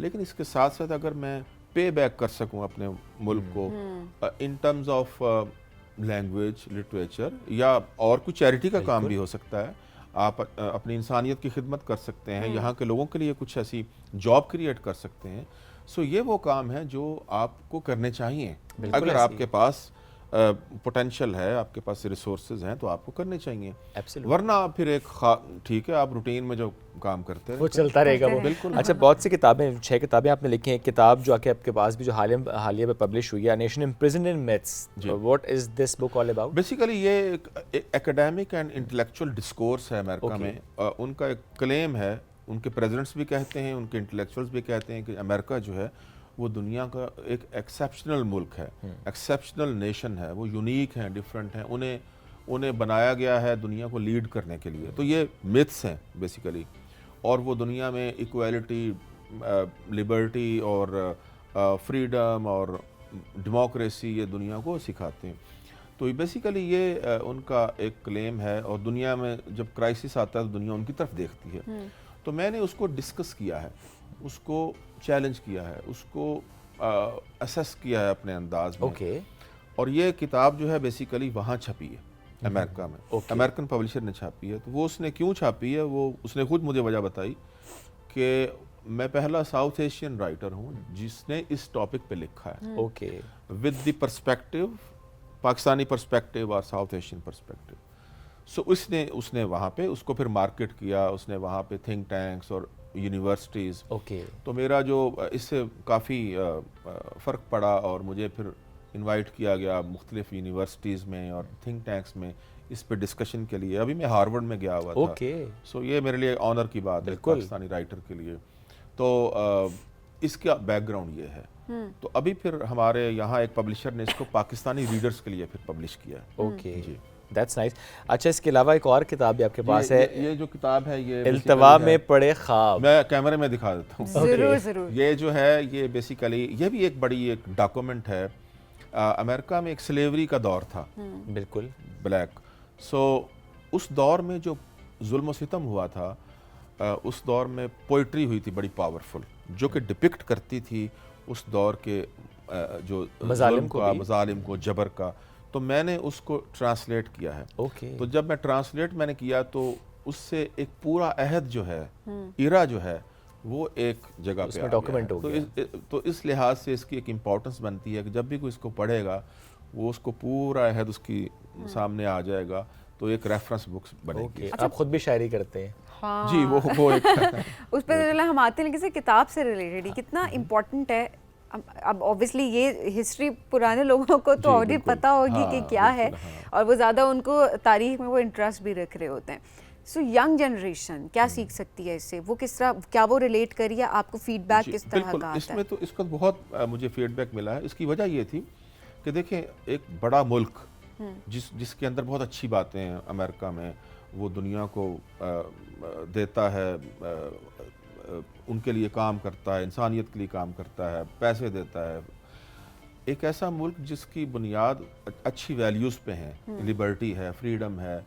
لیکن اس کے ساتھ ساتھ اگر میں پے بیک کر سکوں اپنے ملک کو in terms of language, literature, یا اور کوئی چیریٹی کا کام بھی ہو سکتا ہے، آپ اپنی انسانیت کی خدمت کر سکتے ہیں، یہاں کے لوگوں کے لیے کچھ ایسی جاب کریٹ کر سکتے ہیں. سو یہ وہ کام ہے جو آپ کو کرنے چاہیے. اگر آپ کے پاس پوٹینشیل ہے، آپ کے پاس ریسورسز ہیں، تو آپ کو کرنے چاہیے. ورنہ آپ پھر ایک ٹھیک ہے آپ روٹین میں جو کام کرتے ہیں وہ چلتا رہے گا وہ. بالکل. اچھا، بہت سی کتابیں، 6 کتابیں آپ نے لکھی ہیں. ایک کتاب جو آپ کے پاس بھی جو حالیہ میں پبلش ہوئی ہے، nation imprisoned in maths. What is this book all about? Basically یہ ایک ایکیڈیمک اینڈ انٹلیکچوئل ڈسکورس ہے امریکہ میں. ان کا ایک کلیم ہے، ان کے پریزیڈنٹس بھی کہتے ہیں، ان کے انٹلیکچوئلس بھی کہتے ہیں کہ امریکہ جو ہے وہ دنیا کا ایک ایکسیپشنل ملک ہے، ایکسیپشنل نیشن ہے. وہ یونیک ہیں، ڈفرینٹ ہیں، انہیں بنایا گیا ہے دنیا کو لیڈ کرنے کے لیے. تو یہ میتھس ہیں بیسیکلی، اور وہ دنیا میں ایکویلٹی، لبرٹی اور فریڈم اور ڈیموکریسی یہ دنیا کو سکھاتے ہیں. تو بیسیکلی یہ ان کا ایک کلیم ہے، اور دنیا میں جب کرائسس آتا ہے تو دنیا ان کی طرف دیکھتی ہے. تو میں نے اس کو ڈسکس کیا ہے، اس کو چیلنج کیا ہے، اس کو اسیس کیا ہے اپنے انداز میں. اور یہ کتاب جو ہے بیسیکلی وہاں چھپی ہے امریکہ میں، امریکن پبلشر نے چھاپی ہے. تو وہ اس نے کیوں چھاپی ہے، وہ اس نے خود مجھے وجہ بتائی کہ میں پہلا ساؤتھ ایشین رائٹر ہوں جس نے اس ٹاپک پہ لکھا ہے with the perspective, Pakistani perspective اور ساؤتھ ایشین پرسپیکٹو. سو اس نے وہاں پہ اس کو پھر مارکیٹ کیا، اس نے وہاں پہ تھنک ٹینکس اور یونیورسٹیز. تو میرا جو اس سے کافی فرق پڑا، اور مجھے پھر انوائٹ کیا گیا مختلف یونیورسٹیز میں اور تھنک ٹینکس میں اس پہ ڈسکشن کے لیے. ابھی میں ہارورڈ میں گیا ہوا تھا. سو یہ میرے لیے آنر کی بات ہے پاکستانی رائٹر کے لیے. تو اس کا بیک گراؤنڈ یہ ہے. تو ابھی پھر ہمارے یہاں ایک پبلشر نے اس کو پاکستانی ریڈرز کے لیے پھر پبلش کیا. جی، دیٹس نائس. اچھا، اس کے علاوہ ایک اور کتاب بھی آپ کے پاس ہے. یہ جو کتاب ہے یہ التوا میں پڑے خواب. میں کیمرے میں دکھا دیتا ہوں. ضرور. یہ جو ہے یہ بیسیکلی یہ بھی ایک بڑی ایک ڈاکومنٹ ہے. امریکہ میں ایک سلیوری کا دور تھا، بالکل بلیک. سو اس دور میں جو ظلم و ستم ہوا تھا، اس دور میں پوئٹری ہوئی تھی بڑی پاورفل، جو کہ ڈپکٹ کرتی تھی اس دور کے جو مظالم کو، جبر کا. تو میں نے اس کو ٹرانسلیٹ کیا ہے. تو جب میں ٹرانسلیٹ میں نے کیا تو اس سے ایک پورا عہد جو ہے، ایرا جو ہے، وہ ایک جگہ پہ ڈاکومنٹ ہو گیا. تو اس لحاظ سے اس کی ایک امپورٹنس بنتی ہے کہ جب بھی کوئی اس کو پڑھے گا وہ اس کو پورا عہد اس کی سامنے آ جائے گا، تو ایک ریفرنس بکس بنے گی. آپ خود بھی شاعری کرتے ہیں؟ جی، وہ ایک اس پہ ہم آتے ہیں کسی کتاب سے ریلیٹڈ ہی کتنا امپورٹنٹ ہے. اب اوبیسلی یہ ہسٹری پرانے لوگوں کو تو آلریڈی پتہ ہوگی کہ کیا ہے، اور وہ زیادہ ان کو تاریخ میں وہ انٹرسٹ بھی رکھ رہے ہوتے ہیں. سو ینگ جنریشن کیا سیکھ سکتی ہے اس سے؟ وہ کس طرح، کیا وہ ریلیٹ کری، آپ کو فیڈ بیک کس طرح کا آتا ہے؟ اس میں تو اس کا بہت مجھے فیڈ بیک ملا ہے. اس کی وجہ یہ تھی کہ دیکھیں ایک بڑا ملک جس کے اندر بہت اچھی باتیں ہیں امریکہ میں، وہ دنیا کو دیتا ہے، ان کے لیے کام کرتا ہے، انسانیت کے لیے کام کرتا ہے، پیسے دیتا ہے. ایک ایسا ملک جس کی بنیاد اچھی ویلیوز پہ ہیں، لبرٹی ہے، فریڈم ہے،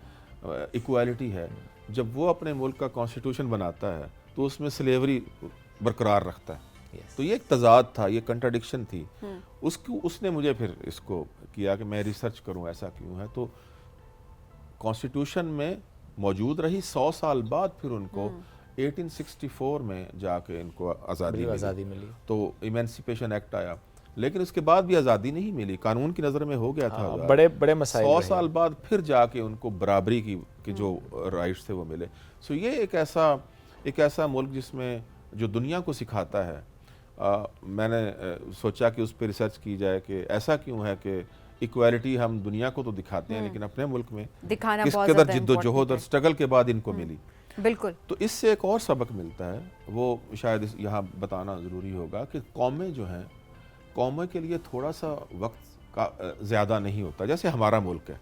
ایکویلٹی ہے. جب وہ اپنے ملک کا کانسٹیٹیوشن بناتا ہے تو اس میں سلیوری برقرار رکھتا ہے. تو یہ ایک تضاد تھا، یہ کنٹراڈکشن تھی. اس نے مجھے پھر اس کو کیا کہ میں ریسرچ کروں ایسا کیوں ہے. تو کانسٹیٹیوشن میں موجود رہی 100 سال بعد پھر ان کو 1864 میں جا کے ان کو آزادی ملی. تو ایمینسیپیشن ایکٹ آیا، لیکن اس کے بعد بھی آزادی نہیں ملی. قانون کی نظر میں ہو گیا تھا، بڑے مسائل. 100 سال بعد پھر جا کے ان کو برابری کی جو رائٹس تھے وہ ملے. سو یہ ایک ایسا ملک جس میں جو دنیا کو سکھاتا ہے. میں نے سوچا کہ اس پہ ریسرچ کی جائے کہ ایسا کیوں ہے کہ ایکویلٹی ہم دنیا کو تو دکھاتے ہیں لیکن اپنے ملک میں کس قدر جد و جہد اور سٹرگل کے بعد ان کو ملی. بالکل. تو اس سے ایک اور سبق ملتا ہے، وہ شاید یہاں بتانا ضروری ہوگا کہ قومیں جو ہیں، قوموں کے لیے تھوڑا سا وقت کا زیادہ نہیں ہوتا. جیسے ہمارا ملک ہے،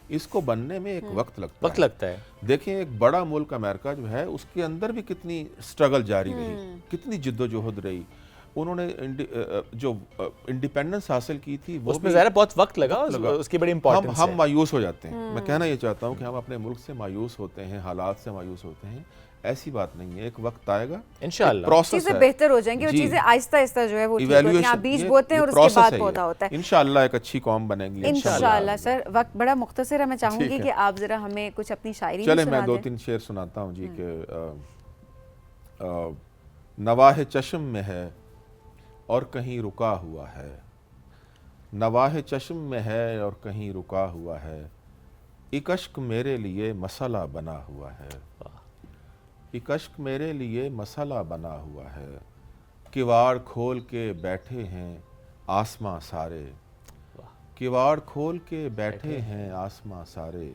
اس کو بننے میں ایک وقت لگتا ہے. دیکھیں ایک بڑا ملک امریکہ جو ہے، اس کے اندر بھی کتنی سٹرگل جاری رہی، کتنی جد و جہد رہی. انہوں نے جو انڈیپینڈنس حاصل کی تھی اس میں ظاہر بہت وقت لگا، اس کی بڑی امپورٹنس ہے. ہم مایوس ہو جاتے ہیں. میں کہنا یہ چاہتا ہوں کہ ہم اپنے ملک سے مایوس ہوتے ہیں، حالات سے مایوس ہوتے ہیں. ایسی بات نہیں ہے, ایک وقت آئے گا, انشاءاللہ پروسیس چیزیں ہے, بہتر ہو جائیں گی, وہ جی. چیزیں آہستہ آہستہ جو ہے وہ ٹھیک ہوتی ہیں. آپ ایویلویشن بیج بوتے ہیں اور اس کے بعد پودا ہوتا ہے. انشاءاللہ ایک اچھی قوم بنے گی انشاءاللہ. سر وقت بڑا مختصر ہے, میں چاہوں گی ٹھیک ہے. کہ آپ ذرا ہمیں کچھ اپنی شاعری بھی چلے سنا میں دو دیں. تین شعر سناتا ہوں جی. کہ نواہ چشم میں ہے اور کہیں رکا ہوا ہے, نواہ چشم میں ہے اور کہیں رکا ہوا ہے, ایک اشک میرے لیے مسئلہ بنا ہوا ہے, ایک اشک میرے لیے مسئلہ بنا ہوا ہے, کواڑ کھول کے بیٹھے ہیں آسماں سارے, کواڑ کھول کے بیٹھے ہیں آسماں سارے,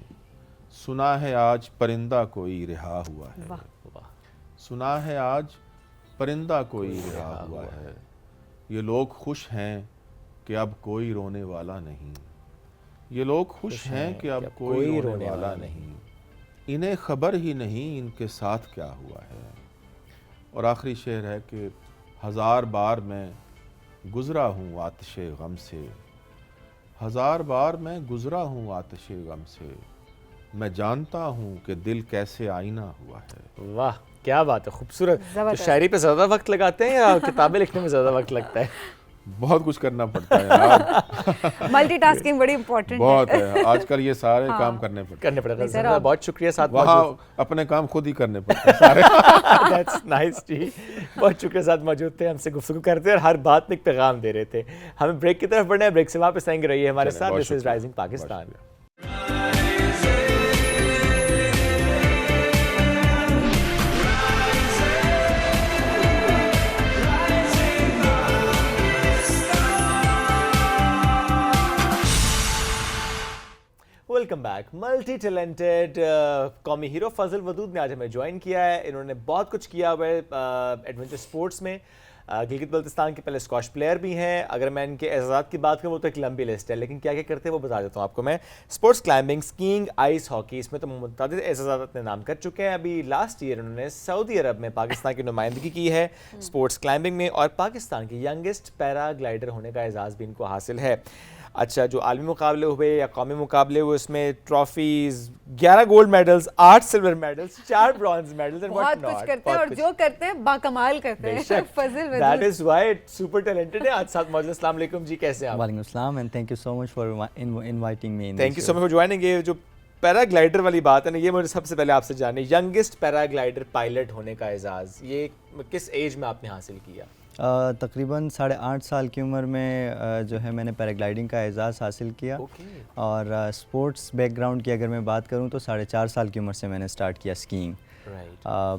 سنا ہے آج پرندہ کوئی رہا ہوا ہے, سنا ہے آج پرندہ کوئی رہا ہوا ہے, یہ لوگ خوش ہیں کہ اب کوئی رونے والا نہیں, یہ لوگ خوش ہیں کہ اب کوئی رونے والا نہیں, انہیں خبر ہی نہیں ان کے ساتھ کیا ہوا ہے. اور آخری شعر ہے کہ ہزار بار میں گزرا ہوں آتش غم سے, ہزار بار میں گزرا ہوں آتش غم سے, میں جانتا ہوں کہ دل کیسے آئینہ ہوا ہے. واہ کیا بات ہے, خوبصورت. تو شاعری پہ زیادہ وقت لگاتے ہیں یا کتابیں لکھنے میں زیادہ وقت لگتا ہے؟ بہت کچھ کرنا پڑتا ہے یار, ملٹی ٹاسکنگ بڑی امپورٹنٹ بہت ہے, آج کل یہ سارے کام کرنے پڑتے ہیں. بہت شکریہ, ساتھ وہاں اپنے کام خود ہی کرنے پڑتے ہیں سارے. دیٹس نائس جی, بہت شکریہ, ساتھ موجود تھے, ہم سے گفتگو کرتے اور ہر بات میں ایک پیغام دے رہے تھے. ہمیں بریک کی طرف بڑھنا ہے, بریک سے واپس آئیں گے, رہیے ہمارے ساتھ. This is rising Pakistan. Welcome back. Multi talented قومی ہیرو فضل ودود نے آج ہمیں جوائن کیا ہے. انہوں نے بہت کچھ کیا ہوا ہے ایڈونچر سپورٹس میں. گلگت بلتستان کے پہلے اسکواش پلیئر بھی ہیں. اگر میں ان کے اعزازات کی بات کروں وہ تو ایک لمبی لسٹ ہے, لیکن کیا کیا کرتے ہیں وہ بتا دیتا ہوں آپ کو میں. Sports climbing, skiing, ice hockey, اس میں تو متعدد اعزازات اپنے نام کر چکے ہیں. ابھی لاسٹ ایئر انہوں نے سعودی عرب میں پاکستان کی نمائندگی کی ہے اسپورٹس کلائمبنگ میں, اور پاکستان کی ینگسٹ پیرا گلائڈر ہونے کا اعزاز بھی ان کو حاصل ہے. اچھا, جو عالمی مقابلے ہوئے یا قومی مقابلے ہوئے اس میں trophies, 11 gold medals, 8 silver medals, 4 bronze medals, بہت کچھ کرتے ہیں, اور جو کرتے ہیں باکمال کرتے ہیں. Fazal Wadood, that is why super talented ہے. آج ساتھ موجود. السلام علیکم جی, کیسے ہیں آپ؟ وعلیکم السلام, and thank you so much for inviting me. Thank you so much for joining. یہ جو پیرا گلائڈر والی بات ہے نا, یہ مجھے سب سے پہلے آپ سے جانیں, ینگسٹ پیرا گلائڈر پائلٹ ہونے کا اعزاز یہ کس ایج میں آپ نے حاصل کیا؟ تقریباً 8.5 سال کی عمر میں جو ہے میں نے پیراگلائڈنگ کا اعزاز حاصل کیا. اور اسپورٹس بیک گراؤنڈ کی اگر میں بات کروں تو 4.5 سال کی عمر سے میں نے اسٹارٹ کیا اسکینگ.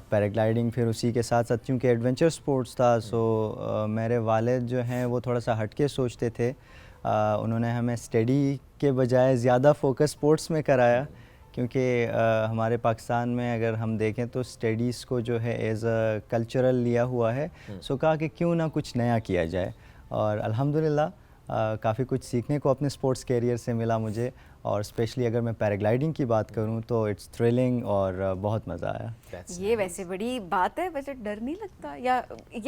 پیراگلائڈنگ پھر اسی کے ساتھ ساتھ چونکہ ایڈونچر اسپورٹس تھا, سو میرے والد جو ہیں وہ تھوڑا سا ہٹ کے سوچتے تھے. انہوں نے ہمیں اسٹڈی کے بجائے زیادہ فوکس اسپورٹس میں کرایا, کیونکہ ہمارے پاکستان میں اگر ہم دیکھیں تو اسٹڈیز کو جو ہے ایز اے کلچرل لیا ہوا ہے. سو کہا کہ کیوں نہ کچھ نیا کیا جائے, اور الحمدللہ کافی کچھ سیکھنے کو اپنے اسپورٹس کیریئر سے ملا مجھے. اور اسپیشلی اگر میں پیراگلائڈنگ کی بات کروں تو اٹس تھرلنگ اور بہت مزہ آیا. یہ ویسے بڑی بات ہے, ویسے ڈر نہیں لگتا یا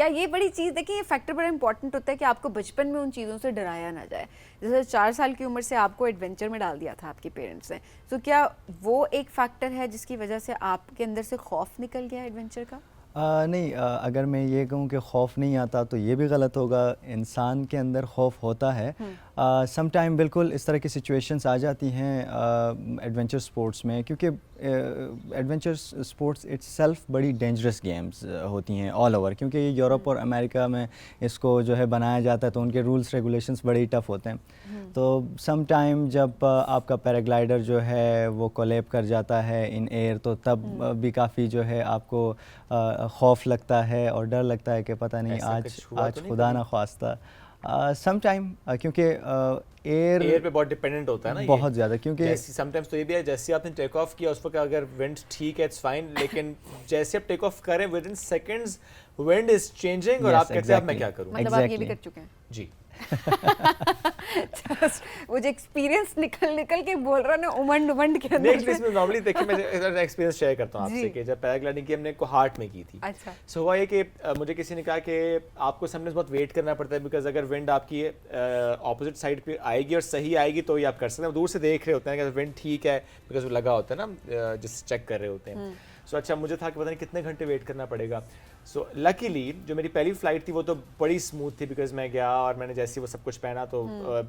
یہ بڑی چیز دیکھیں, یہ فیکٹر بڑا امپورٹنٹ ہوتا ہے کہ آپ کو بچپن میں ان چیزوں سے ڈرایا نہ جائے. جیسے 4 سال کی عمر سے آپ کو ایڈونچر میں ڈال دیا تھا آپ کے پیرنٹس نے, تو کیا وہ ایک فیکٹر ہے جس کی وجہ سے آپ کے اندر سے خوف نکل گیا ایڈونچر کا؟ نہیں, اگر میں یہ کہوں کہ خوف نہیں آتا تو یہ بھی غلط ہوگا. انسان کے اندر خوف ہوتا ہے سم ٹائم, بالکل اس طرح کی سچویشنز آ جاتی ہیں ایڈونچر سپورٹس میں, کیونکہ ایڈونچر سپورٹس اٹس سیلف بڑی ڈینجرس گیمز ہوتی ہیں آل اوور, کیونکہ یہ یورپ اور امریکہ میں اس کو جو ہے بنایا جاتا ہے تو ان کے رولس ریگولیشنز بڑے ہی ٹف ہوتے ہیں. تو سم ٹائم جب آپ کا پیراگلائڈر جو ہے وہ کولیپ کر جاتا ہے ان ایئر, تو تب بھی کافی جو ہے آپ کو خوف لگتا ہے اور ڈر لگتا ہے کہ پتہ نہیں آج خدا نہ خواستہ سم ٹائم, کیونکہ ایئر پہ بہت ڈیپینڈنٹ ہوتا ہے نا بہت زیادہ, کیونکہ سم ٹائمس تو یہ بھی ہے جیسے آپ نے ٹیک آف کیا اس وقت اگر ونڈ ٹھیک ہے اٹس فائن, لیکن جیسے آپ ٹیک آف کریں within seconds wind is changing اور آپ کہتے ہیں اب میں کیا کروں. مطلب آپ یہ بھی کر چکے ہیں جی. وہ جو ایکسپیرینس نکل کے بول رہا نا امنڈ کے اندر. نیکسٹ میں نارملی دیکھیں میں ایکسپیرینس شیئر کرتا ہوں آپ سے کہ جب پیراگلائڈنگ کی ہم نے کوہارٹ میں کی تھی. اچھا, سو ہوا یہ کہ مجھے کسی نے کہا کہ آپ کو سمٹائمز بہت ویٹ کرنا پڑتا ہے, بیکاز اگر ونڈ آپ کی اپوزٹ سائڈ پہ آئے گی اور صحیح آئے گی تو یہ آپ کر سکتے ہیں. دور سے دیکھ رہے ہوتے ہیں کہ ونڈ ٹھیک ہے, بیکاز وہ لگا ہوتا ہے نا جس چیک کر رہے ہوتے ہیں. سو اچھا مجھے تھا کہ پتہ نہیں کتنے گھنٹے ویٹ کرنا پڑے گا. سو لکیلی جو میری پہلی فلائٹ تھی وہ تو بڑی اسموتھ تھی, بیکاز میں گیا اور میں نے جیسے وہ سب کچھ پہنا تو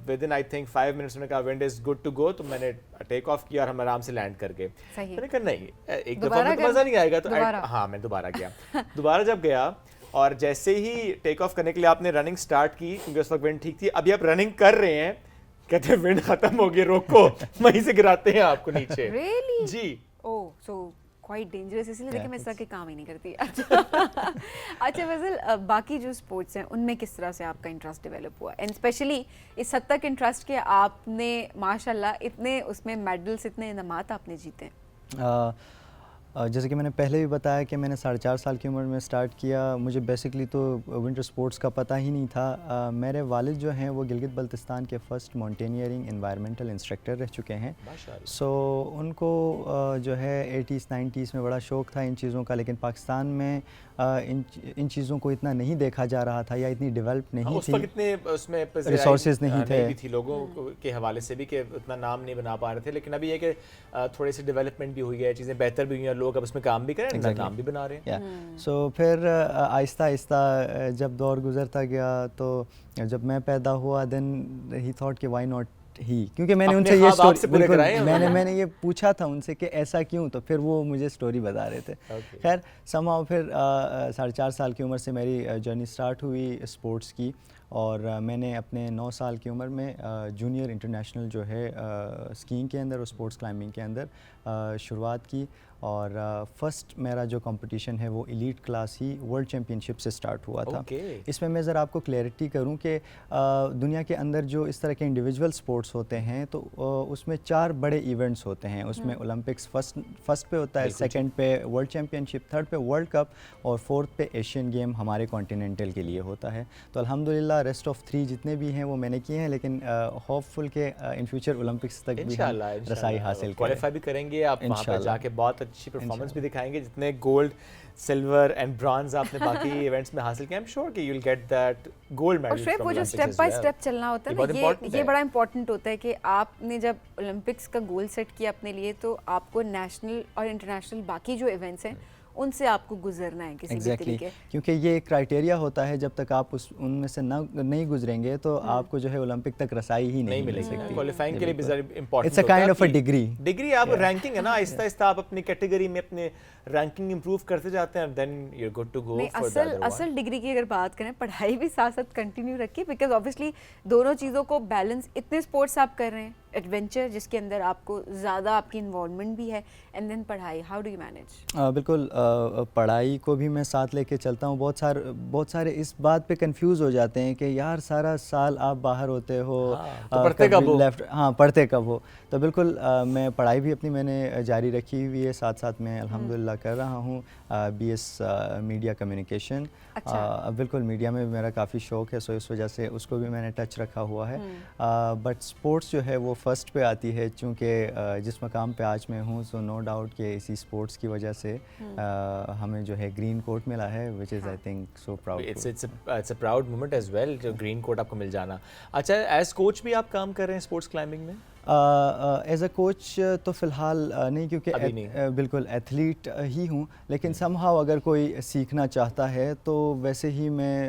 with in I think 5 minutes میں نے کہا ونڈ از گڈ ٹو گو, تو میں نے ٹیک آف کیا اور ہم آرام سے لینڈ کر گئے. میں نے کہا نہیں ایک دفعہ میں مزہ نہیں آئے گا, تو ہاں میں دوبارہ گیا. دوبارہ جب گیا اور جیسے ہی ٹیک آف کرنے کے لیے آپ نے رننگ سٹارٹ کی, کیونکہ اس وقت ونڈ ٹھیک تھی, ابھی آپ رننگ کر رہے ہیں, کہتے ہیں ونڈ ختم ہو گئی, روکو, وہیں سے گراتے ہیں آپ کو نیچے. جی اوہ سو کوائٹ ڈینجرس, اس لیے دیکھیں میں اس طرح کے کام ہی نہیں کرتی. اچھا فضل, باقی جو اسپورٹس ہیں ان میں کس طرح سے آپ کا انٹرسٹ ڈیولپ ہوا, اینڈ اسپیشلی اس حد تک انٹرسٹ کہ آپ نے ماشاء اللہ اتنے اس میں میڈلس, اتنے انعامات آپ نے جیتے ہیں؟ جیسے کہ میں نے پہلے بھی بتایا کہ میں نے 4.5 سال کی عمر میں سٹارٹ کیا. مجھے بیسکلی تو ونٹر سپورٹس کا پتہ ہی نہیں تھا. میرے والد جو ہیں وہ گلگت بلتستان کے فرسٹ ماؤنٹینئرنگ انوائرمنٹل انسٹرکٹر رہ چکے ہیں. سو ان کو جو ہے 80s 90s میں بڑا شوق تھا ان چیزوں کا, لیکن پاکستان میں ان چیزوں کو اتنا نہیں دیکھا جا رہا تھا یا اتنی ڈیولپ نہیں تھی, اتنے اس میں ریسورسز نہیں تھے لوگوں کے حوالے سے بھی کہ اتنا نام نہیں بنا پا رہے تھے. لیکن ابھی یہ کہ تھوڑے سے ڈیولپمنٹ بھی ہوئی ہے, چیزیں بہتر بھی ہوئی ہیں, لوگ اب اس میں کام بھی کریں, نام بھی بنا رہے ہیں. سو پھر آہستہ آہستہ جب دور گزرتا گیا تو جب میں پیدا ہوا دین ہی تھاٹ کہ وائی ناٹ ہی, کیونکہ میں نے ان سے یہ اسٹوری میں نے یہ پوچھا تھا ان سے کہ ایسا کیوں, تو پھر وہ مجھے اسٹوری بتا رہے تھے. خیر سم ہاؤ پھر 4.5 سال کی عمر سے میری جرنی سٹارٹ ہوئی اسپورٹس کی, اور میں نے اپنے 9 سال کی عمر میں جونیئر انٹرنیشنل جو ہے اسکینگ کے اندر اور اسپورٹس کلائمبنگ کے اندر شروعات کی. اور فرسٹ میرا جو کمپٹیشن ہے وہ ایلیٹ کلاس ہی ورلڈ چیمپئن شپ سے سٹارٹ ہوا تھا. اس میں ذرا آپ کو کلیئرٹی کروں کہ دنیا کے اندر جو اس طرح کے انڈیویجول سپورٹس ہوتے ہیں تو اس میں 4 بڑے ایونٹس ہوتے ہیں. اس میں اولمپکس فرسٹ پہ ہوتا ہے, سیکنڈ پہ ورلڈ چیمپئن شپ, تھرڈ پہ ورلڈ کپ, اور فورتھ پہ ایشین گیم ہمارے کانٹیننٹل کے لیے ہوتا ہے. تو الحمدللہ ریسٹ آف 3 جتنے بھی ہیں وہ میں نے کیے ہیں, لیکن ہوپ فل کہ ان فیوچر اولمپکس تک بھی رسائی حاصل کوالیفائی بھی کریں گے آپ, وہاں پہ جا کے بہت اچھی پرفارمنس بھی دکھائیں گے. جتنے گولڈ, سلور اینڈ برانز آپ نے باقی ایونٹس میں حاصل کیا, آئی ایم شیور کہ you will get that gold medal. اور وہ جو اسٹیپ بائی اسٹیپ چلنا ہوتا ہے نا, یہ بڑا امپورٹنٹ ہوتا ہے کہ آپ نے جب اولمپکس کا گول سیٹ کیا اپنے لیے تو آپ کو نیشنل اور انٹرنیشنل باقی جو ایونٹس ہیں ان سے آپ کو گزرنا ہے کسی بھی طریقے, کیونکہ یہ ایک کرائٹیریا ہوتا ہے, جب تک آپ ان میں سے نہیں گزریں گے تو آپ کو جو ہے اولمپک تک رسائی ہی نہیں ملے گی. کوالیفائنگ کے لیے بھی important it's a kind of a degree آپ رینکنگ ہے نا, آہستہ آہستہ آپ اپنی کیٹیگری میں اپنے رینکنگ امپروو کرتے جاتے ہیں, then you are good to go for that. اصل ڈگری کی اگر بات کریں, پڑھائی بھی ساتھ ساتھ کنٹینیو رکھیے, بیکاز آبویسلی دونوں چیزوں کو بیلنس, اتنے اسپورٹس آپ کر رہے ہیں, ایڈونچر جس کے اندر آپ کو زیادہ آپ کی انوالومنٹ بھی ہے, اینڈ دین پڑھائی, ہاؤ ڈو یو مینیج؟ بالکل, پڑھائی کو بھی میں ساتھ لے کے چلتا ہوں. بہت سارے اس بات پہ کنفیوز ہو جاتے ہیں کہ یار سارا سال آپ باہر ہوتے ہو, پڑھتے کب ہو؟ پڑھتے کب ہو. تو بالکل میں پڑھائی بھی اپنی میں نے جاری رکھی ہوئی ہے, ساتھ ساتھ میں الحمدللہ کر رہا ہوں BS میڈیا کمیونیکیشن. بالکل میڈیا میں میرا کافی شوق ہے, سو اس وجہ سے اس کو بھی میں نے ٹچ رکھا ہوا ہے. بٹ اسپورٹس جو ہے وہ فرسٹ پہ آتی ہے, چونکہ جس مقام پہ آج میں ہوں, سو نو ڈاؤٹ کہ اسی اسپورٹس کی وجہ سے ہمیں جو ہے گرین کوٹ ملا ہے, which is I think so proud. It's a proud moment as well, جو گرین کوٹ آپ کو مل جانا. اچھا ایز کوچ بھی آپ کام کر رہے ہیں اسپورٹس کلائمبنگ میں؟ ایز اے کوچ تو فی الحال نہیں, کیونکہ بالکل ایتھلیٹ ہی ہوں, لیکن سم ہاؤ اگر کوئی سیکھنا چاہتا ہے تو ویسے ہی میں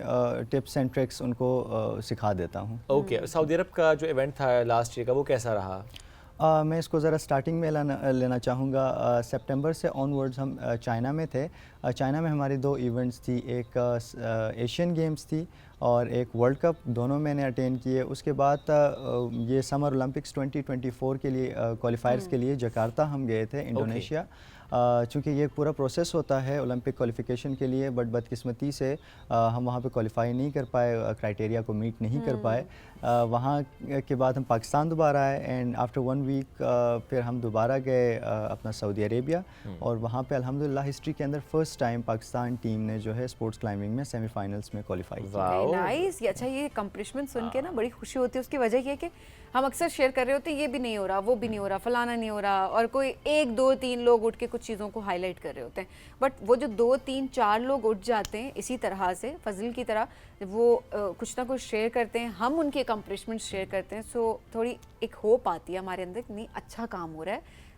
ٹپس اینڈ ٹرکس ان کو سکھا دیتا ہوں. اوکے, سعودی عرب کا جو ایونٹ تھا لاسٹ ایئر کا, وہ کیسا رہا؟ میں اس کو ذرا سٹارٹنگ میں لینا چاہوں گا. سپٹمبر سے آن ورڈز ہم چائنا میں تھے. چائنا میں ہماری 2 ایونٹس تھی, ایک ایشین گیمز تھی اور ایک ورلڈ کپ, دونوں میں نے اٹینڈ کیے. اس کے بعد یہ سمر اولمپکس 2024 کے لیے کوالیفائرز کے لیے جکارتا ہم گئے تھے, انڈونیشیا. چونکہ یہ پورا پروسیس ہوتا ہے اولمپک کوالیفیکیشن کے لیے, بٹ بدقسمتی سے ہم وہاں پہ کوالیفائی نہیں کر پائے, کرائٹیریا کو میٹ نہیں کر پائے. وہاں کے بعد ہم پاکستان دوبارہ آئے, اینڈ آفٹر 1 ویک پھر ہم دوبارہ گئے اپنا سعودی عربیہ, اور وہاں پہ الحمدللہ ہسٹری کے اندر فرسٹ ٹائم پاکستان ٹیم نے جو ہے اسپورٹس کلائمبنگ میں سیمی فائنلس میں کوالیفائی کیا. نائس. اچھا, یہ اکمپلشمنٹ سن کے نا بڑی خوشی ہوتی ہے. اس کی وجہ یہ ہے کہ ہم اکثر شیئر کر رہے ہوتے ہیں یہ بھی نہیں ہو رہا, وہ بھی نہیں ہو رہا, فلانا نہیں ہو رہا, اور کوئی 1 2 3 لوگ اٹھ کے کچھ چیزوں کو ہائی لائٹ کر رہے ہوتے ہیں. بٹ وہ جو 2 3 4 لوگ اٹھ جاتے ہیں اسی طرح سے فضل کی طرح, وہ کچھ نہ کچھ شیئر کرتے ہیں, ہم ان کے اکمپلشمنٹ شیئر کرتے ہیں, سو تھوڑی ایک ہوپ آتی ہے ہمارے اندر کہ نہیں اچھا کام ہو رہا ہے,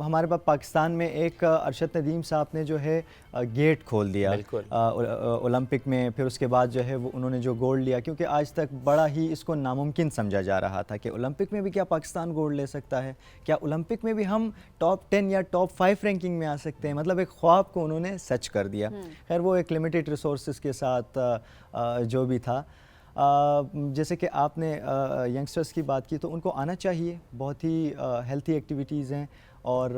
ہمارے پاس پاکستان میں ایک ارشد ندیم صاحب نے جو ہے گیٹ کھول دیا اولمپک میں، پھر اس کے بعد جو ہے وہ انہوں نے جو گولڈ لیا، کیونکہ آج تک بڑا ہی اس کو ناممکن سمجھا جا رہا تھا کہ اولمپک میں بھی کیا پاکستان گولڈ لے سکتا ہے، کیا اولمپک میں بھی ہم ٹاپ 10 یا ٹاپ 5 رینکنگ میں آ سکتے ہیں. مطلب ایک خواب کو انہوں نے سچ کر دیا. خیر وہ ایک لمیٹڈ ریسورسز کے ساتھ جو بھی تھا. جیسے کہ آپ نے ینگسٹرز کی بات کی تو ان کو آنا چاہیے، بہت ہی ہیلتھی ایکٹیویٹیز ہیں، اور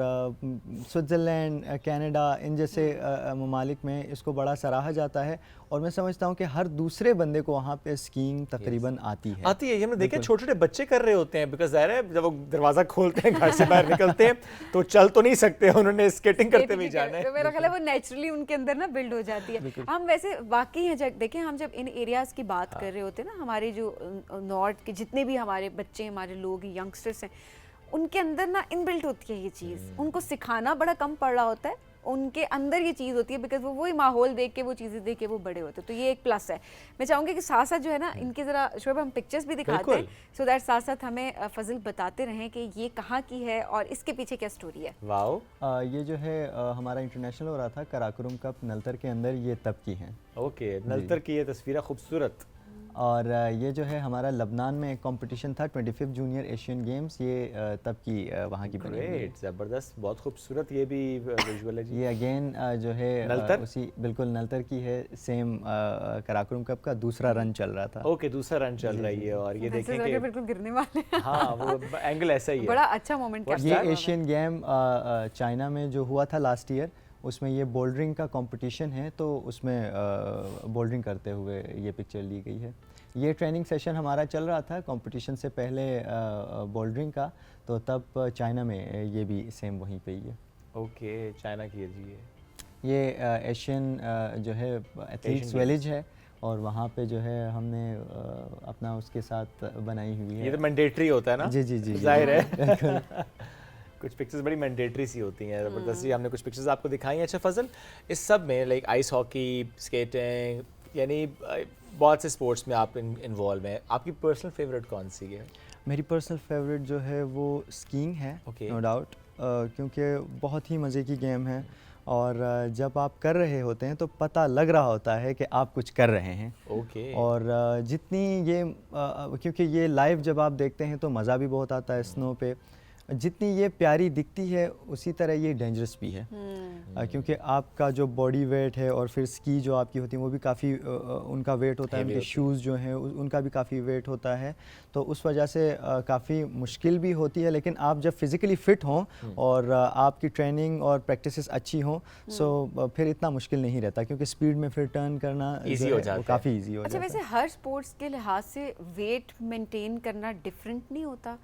سوئٹزرلینڈ، کینیڈا ان جیسے ممالک میں اس کو بڑا سراہا جاتا ہے، اور میں سمجھتا ہوں کہ ہر دوسرے بندے کو وہاں پہ اسکیئنگ تقریباً آتی ہے. ہم نے دیکھا چھوٹے چھوٹے بچے کر رہے ہوتے ہیں، بیکاز ظاہر ہے جب وہ دروازہ کھولتے ہیں گھر سے باہر نکلتے ہیں تو چل تو نہیں سکتے، انہوں نے اسکیٹنگ کرتے ہوئے جانا ہے. میرا خیال ہے وہ نیچرلی ان کے اندر نا بلڈ ہو جاتی ہے. ہم ویسے واقعی ہیں دیکھیں، ہم جب ان ایریاز کی بات کر رہے ہوتے ہیں نا، ہمارے جو نارتھ کے جتنے بھی ہمارے بچے ہمارے لوگ ینگسٹرس ہیں، ان کے اندر نا ان بلٹ ہوتی ہے یہ چیز. ان کو سکھانا بڑا کم پڑ رہا ہوتا ہے، ان کے اندر یہ چیز ہوتی ہے، بیکاز وہ وہی ماحول دیکھ کے وہ چیزیں دیکھ کے وہ بڑے ہوتے ہیں. تو یہ ایک پلس ہے. میں چاہوں گی کہ ساتھ ساتھ جو ہے نا ان کے ذرا شعیب ہم پکچرز بھی دکھاتے ہیں، سو دیٹ ساتھ ساتھ ہمیں فضل بتاتے رہیں کہ یہ کہاں کی ہے اور اس کے پیچھے کیا سٹوری ہے. واو. یہ جو ہے ہمارا انٹرنیشنل ہو رہا تھا کراکرم کپ نلتر کے اندر، یہ تب کی ہیں. اوکے، نلتر کی یہ تصویریں خوبصورت. اور یہ جو ہے ہمارا لبنان میں ایک کمپٹیشن تھا 25 جونیئر ایشین گیمز، یہ تب کی وہاں کی بنی ہوئی ہے. زبردست، بہت خوبصورت یہ بھی ویژول ہے. یہ اگین جو ہے اسی بالکل نلتر کی ہے، سیم کراکرم کپ کا دوسرا رن چل رہا تھا. اوکے، دوسرا رن چل رہی ہے، اور یہ دیکھیں کہ بالکل گرنے والے. ہاں وہ اینگل ایسا ہی ہے. بڑا اچھا مومنٹ. یہ ایشین گیم چائنا میں جو ہوا تھا لاسٹ ایئر، اس میں یہ بولڈرنگ کا کمپٹیشن ہے، تو اس میں بولڈرنگ کرتے ہوئے یہ پکچر لی گئی ہے. یہ ٹریننگ سیشن ہمارا چل رہا تھا کمپٹیشن سے پہلے بولڈرنگ کا، تو تب چائنا میں یہ بھی سیم وہیں پہ ہی ہے. اوکے، چائنا کی ہے جی. یہ ایشین جو ہے ایتھلیٹس ویلیج ہے، اور وہاں پہ جو ہے ہم نے اپنا اس کے ساتھ بنائی ہوئی ہے. یہ تو مینڈیٹری ہوتا ہے نا. جی جی جی ظاہر ہے. کچھ پکچرز بڑی مینڈیٹری سی ہوتی ہیں. زبردستی ہم نے کچھ پکچرز آپ کو دکھائی ہیں. اچھا فضل، اس سب میں لائک آئس ہاکی، اسکیٹنگ، یعنی بہت سے اسپورٹس میں آپ انوالو ہیں، آپ کی پرسنل فیوریٹ کون سی ہے؟ میری پرسنل فیوریٹ جو ہے وہ اسکیئنگ ہے، نو ڈاؤٹ، کیونکہ بہت ہی مزے کی گیم ہے، اور جب آپ کر رہے ہوتے ہیں تو پتہ لگ رہا ہوتا ہے کہ آپ کچھ کر رہے ہیں. اور جتنی یہ کیونکہ یہ لائیو جب آپ دیکھتے ہیں تو مزہ بھی بہت آتا ہے اسنو پہ. جتنی یہ پیاری دکھتی ہے اسی طرح یہ ڈینجرس بھی ہے، کیونکہ آپ کا جو باڈی ویٹ ہے، اور پھر اسکی جو آپ کی ہوتی ہیں وہ بھی کافی ان کا ویٹ ہوتا ہے، ان کے شوز جو ہیں ان کا بھی کافی ویٹ ہوتا ہے، تو اس وجہ سے کافی مشکل بھی ہوتی ہے. لیکن آپ جب فزیکلی فٹ ہوں اور آپ کی ٹریننگ اور پریکٹسز اچھی ہوں، سو پھر اتنا مشکل نہیں رہتا، کیونکہ اسپیڈ میں پھر ٹرن کرنا کافی ایزی ہو جاتا ہے. اچھا، ویسے ہر اسپورٹس کے لحاظ سے ویٹ مینٹین کرنا ڈفرینٹ نہیں ہوتا،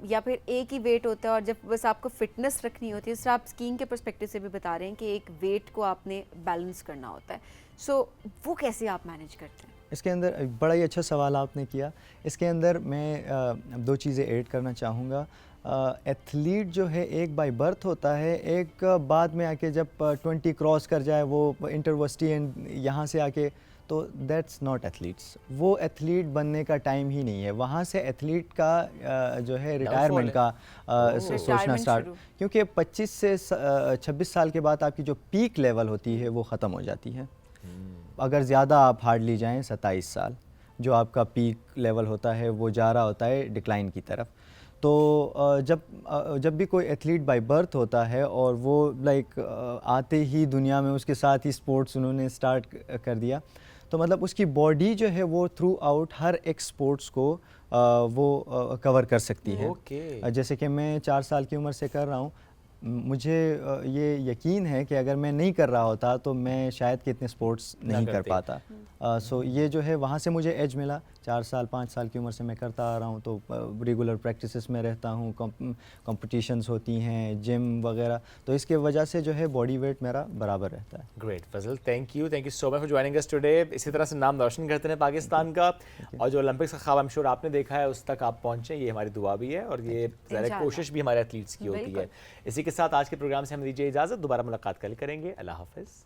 یا پھر ایک ہی ویٹ ہوتا ہے اور جب بس آپ کو فٹنس رکھنی ہوتی ہے؟ اس طرح آپ اسکیئنگ کے پرسپیکٹو سے بھی بتا رہے ہیں کہ ایک ویٹ کو آپ نے بیلنس کرنا ہوتا ہے، سو وہ کیسے آپ مینیج کرتے ہیں؟ اس کے اندر بڑا ہی اچھا سوال آپ نے کیا. اس کے اندر میں دو چیزیں ایڈ کرنا چاہوں گا. ایتھلیٹ جو ہے ایک بائی برتھ ہوتا ہے، ایک بعد میں آ کے جب 20 کراس کر جائے وہ انٹرورسٹی اینڈ یہاں سے آ کے، تو دیٹس ناٹ ایتھلیٹس. وہ ایتھلیٹ بننے کا ٹائم ہی نہیں ہے. وہاں سے ایتھلیٹ کا جو ہے ریٹائرمنٹ کا سوچنا اسٹارٹ، کیونکہ 25 سے 26 سال کے بعد آپ کی جو پیک لیول ہوتی ہے وہ ختم ہو جاتی ہے. اگر زیادہ آپ ہارڈلی جائیں 27 سال جو آپ کا پیک لیول ہوتا ہے وہ جا رہا ہوتا ہے ڈکلائن کی طرف. تو جب بھی کوئی ایتھلیٹ بائی برتھ ہوتا ہے اور وہ لائک آتے ہی دنیا میں اس کے ساتھ ہی اسپورٹس انہوں نے اسٹارٹ کر دیا، تو مطلب اس کی باڈی جو ہے وہ تھرو آؤٹ ہر ایک اسپورٹس کو وہ کور کر سکتی ہے. جیسے کہ میں 4 سال کی عمر سے کر رہا ہوں، مجھے یہ یقین ہے کہ اگر میں نہیں کر رہا ہوتا تو میں شاید کہ اتنے اسپورٹس نہیں کر پاتا. سو یہ جو ہے وہاں سے مجھے ایج ملا. 4 سال 5 سال کی عمر سے میں کرتا آ رہا ہوں، تو ریگولر پریکٹسز میں رہتا ہوں، کمپٹیشنز ہوتی ہیں، جم وغیرہ، تو اس کی وجہ سے جو ہے باڈی ویٹ میرا برابر رہتا ہے. Great Fazal, thank you so much for joining us today. اسی طرح سے نام روشن کرتے ہیں پاکستان کا، اور جو اولمپکس کا خواب ہم شور آپ نے دیکھا ہے اس تک آپ پہنچیں، یہ ہماری دعا بھی ہے، اور یہ ظاہر کوشش بھی ہمارے ایتھلیٹس کی ہوتی ہے. اسی کے ساتھ آج کے پروگرام سے ہم دیجیے اجازت. دوبارہ ملاقات کل کریں گے. اللہ حافظ.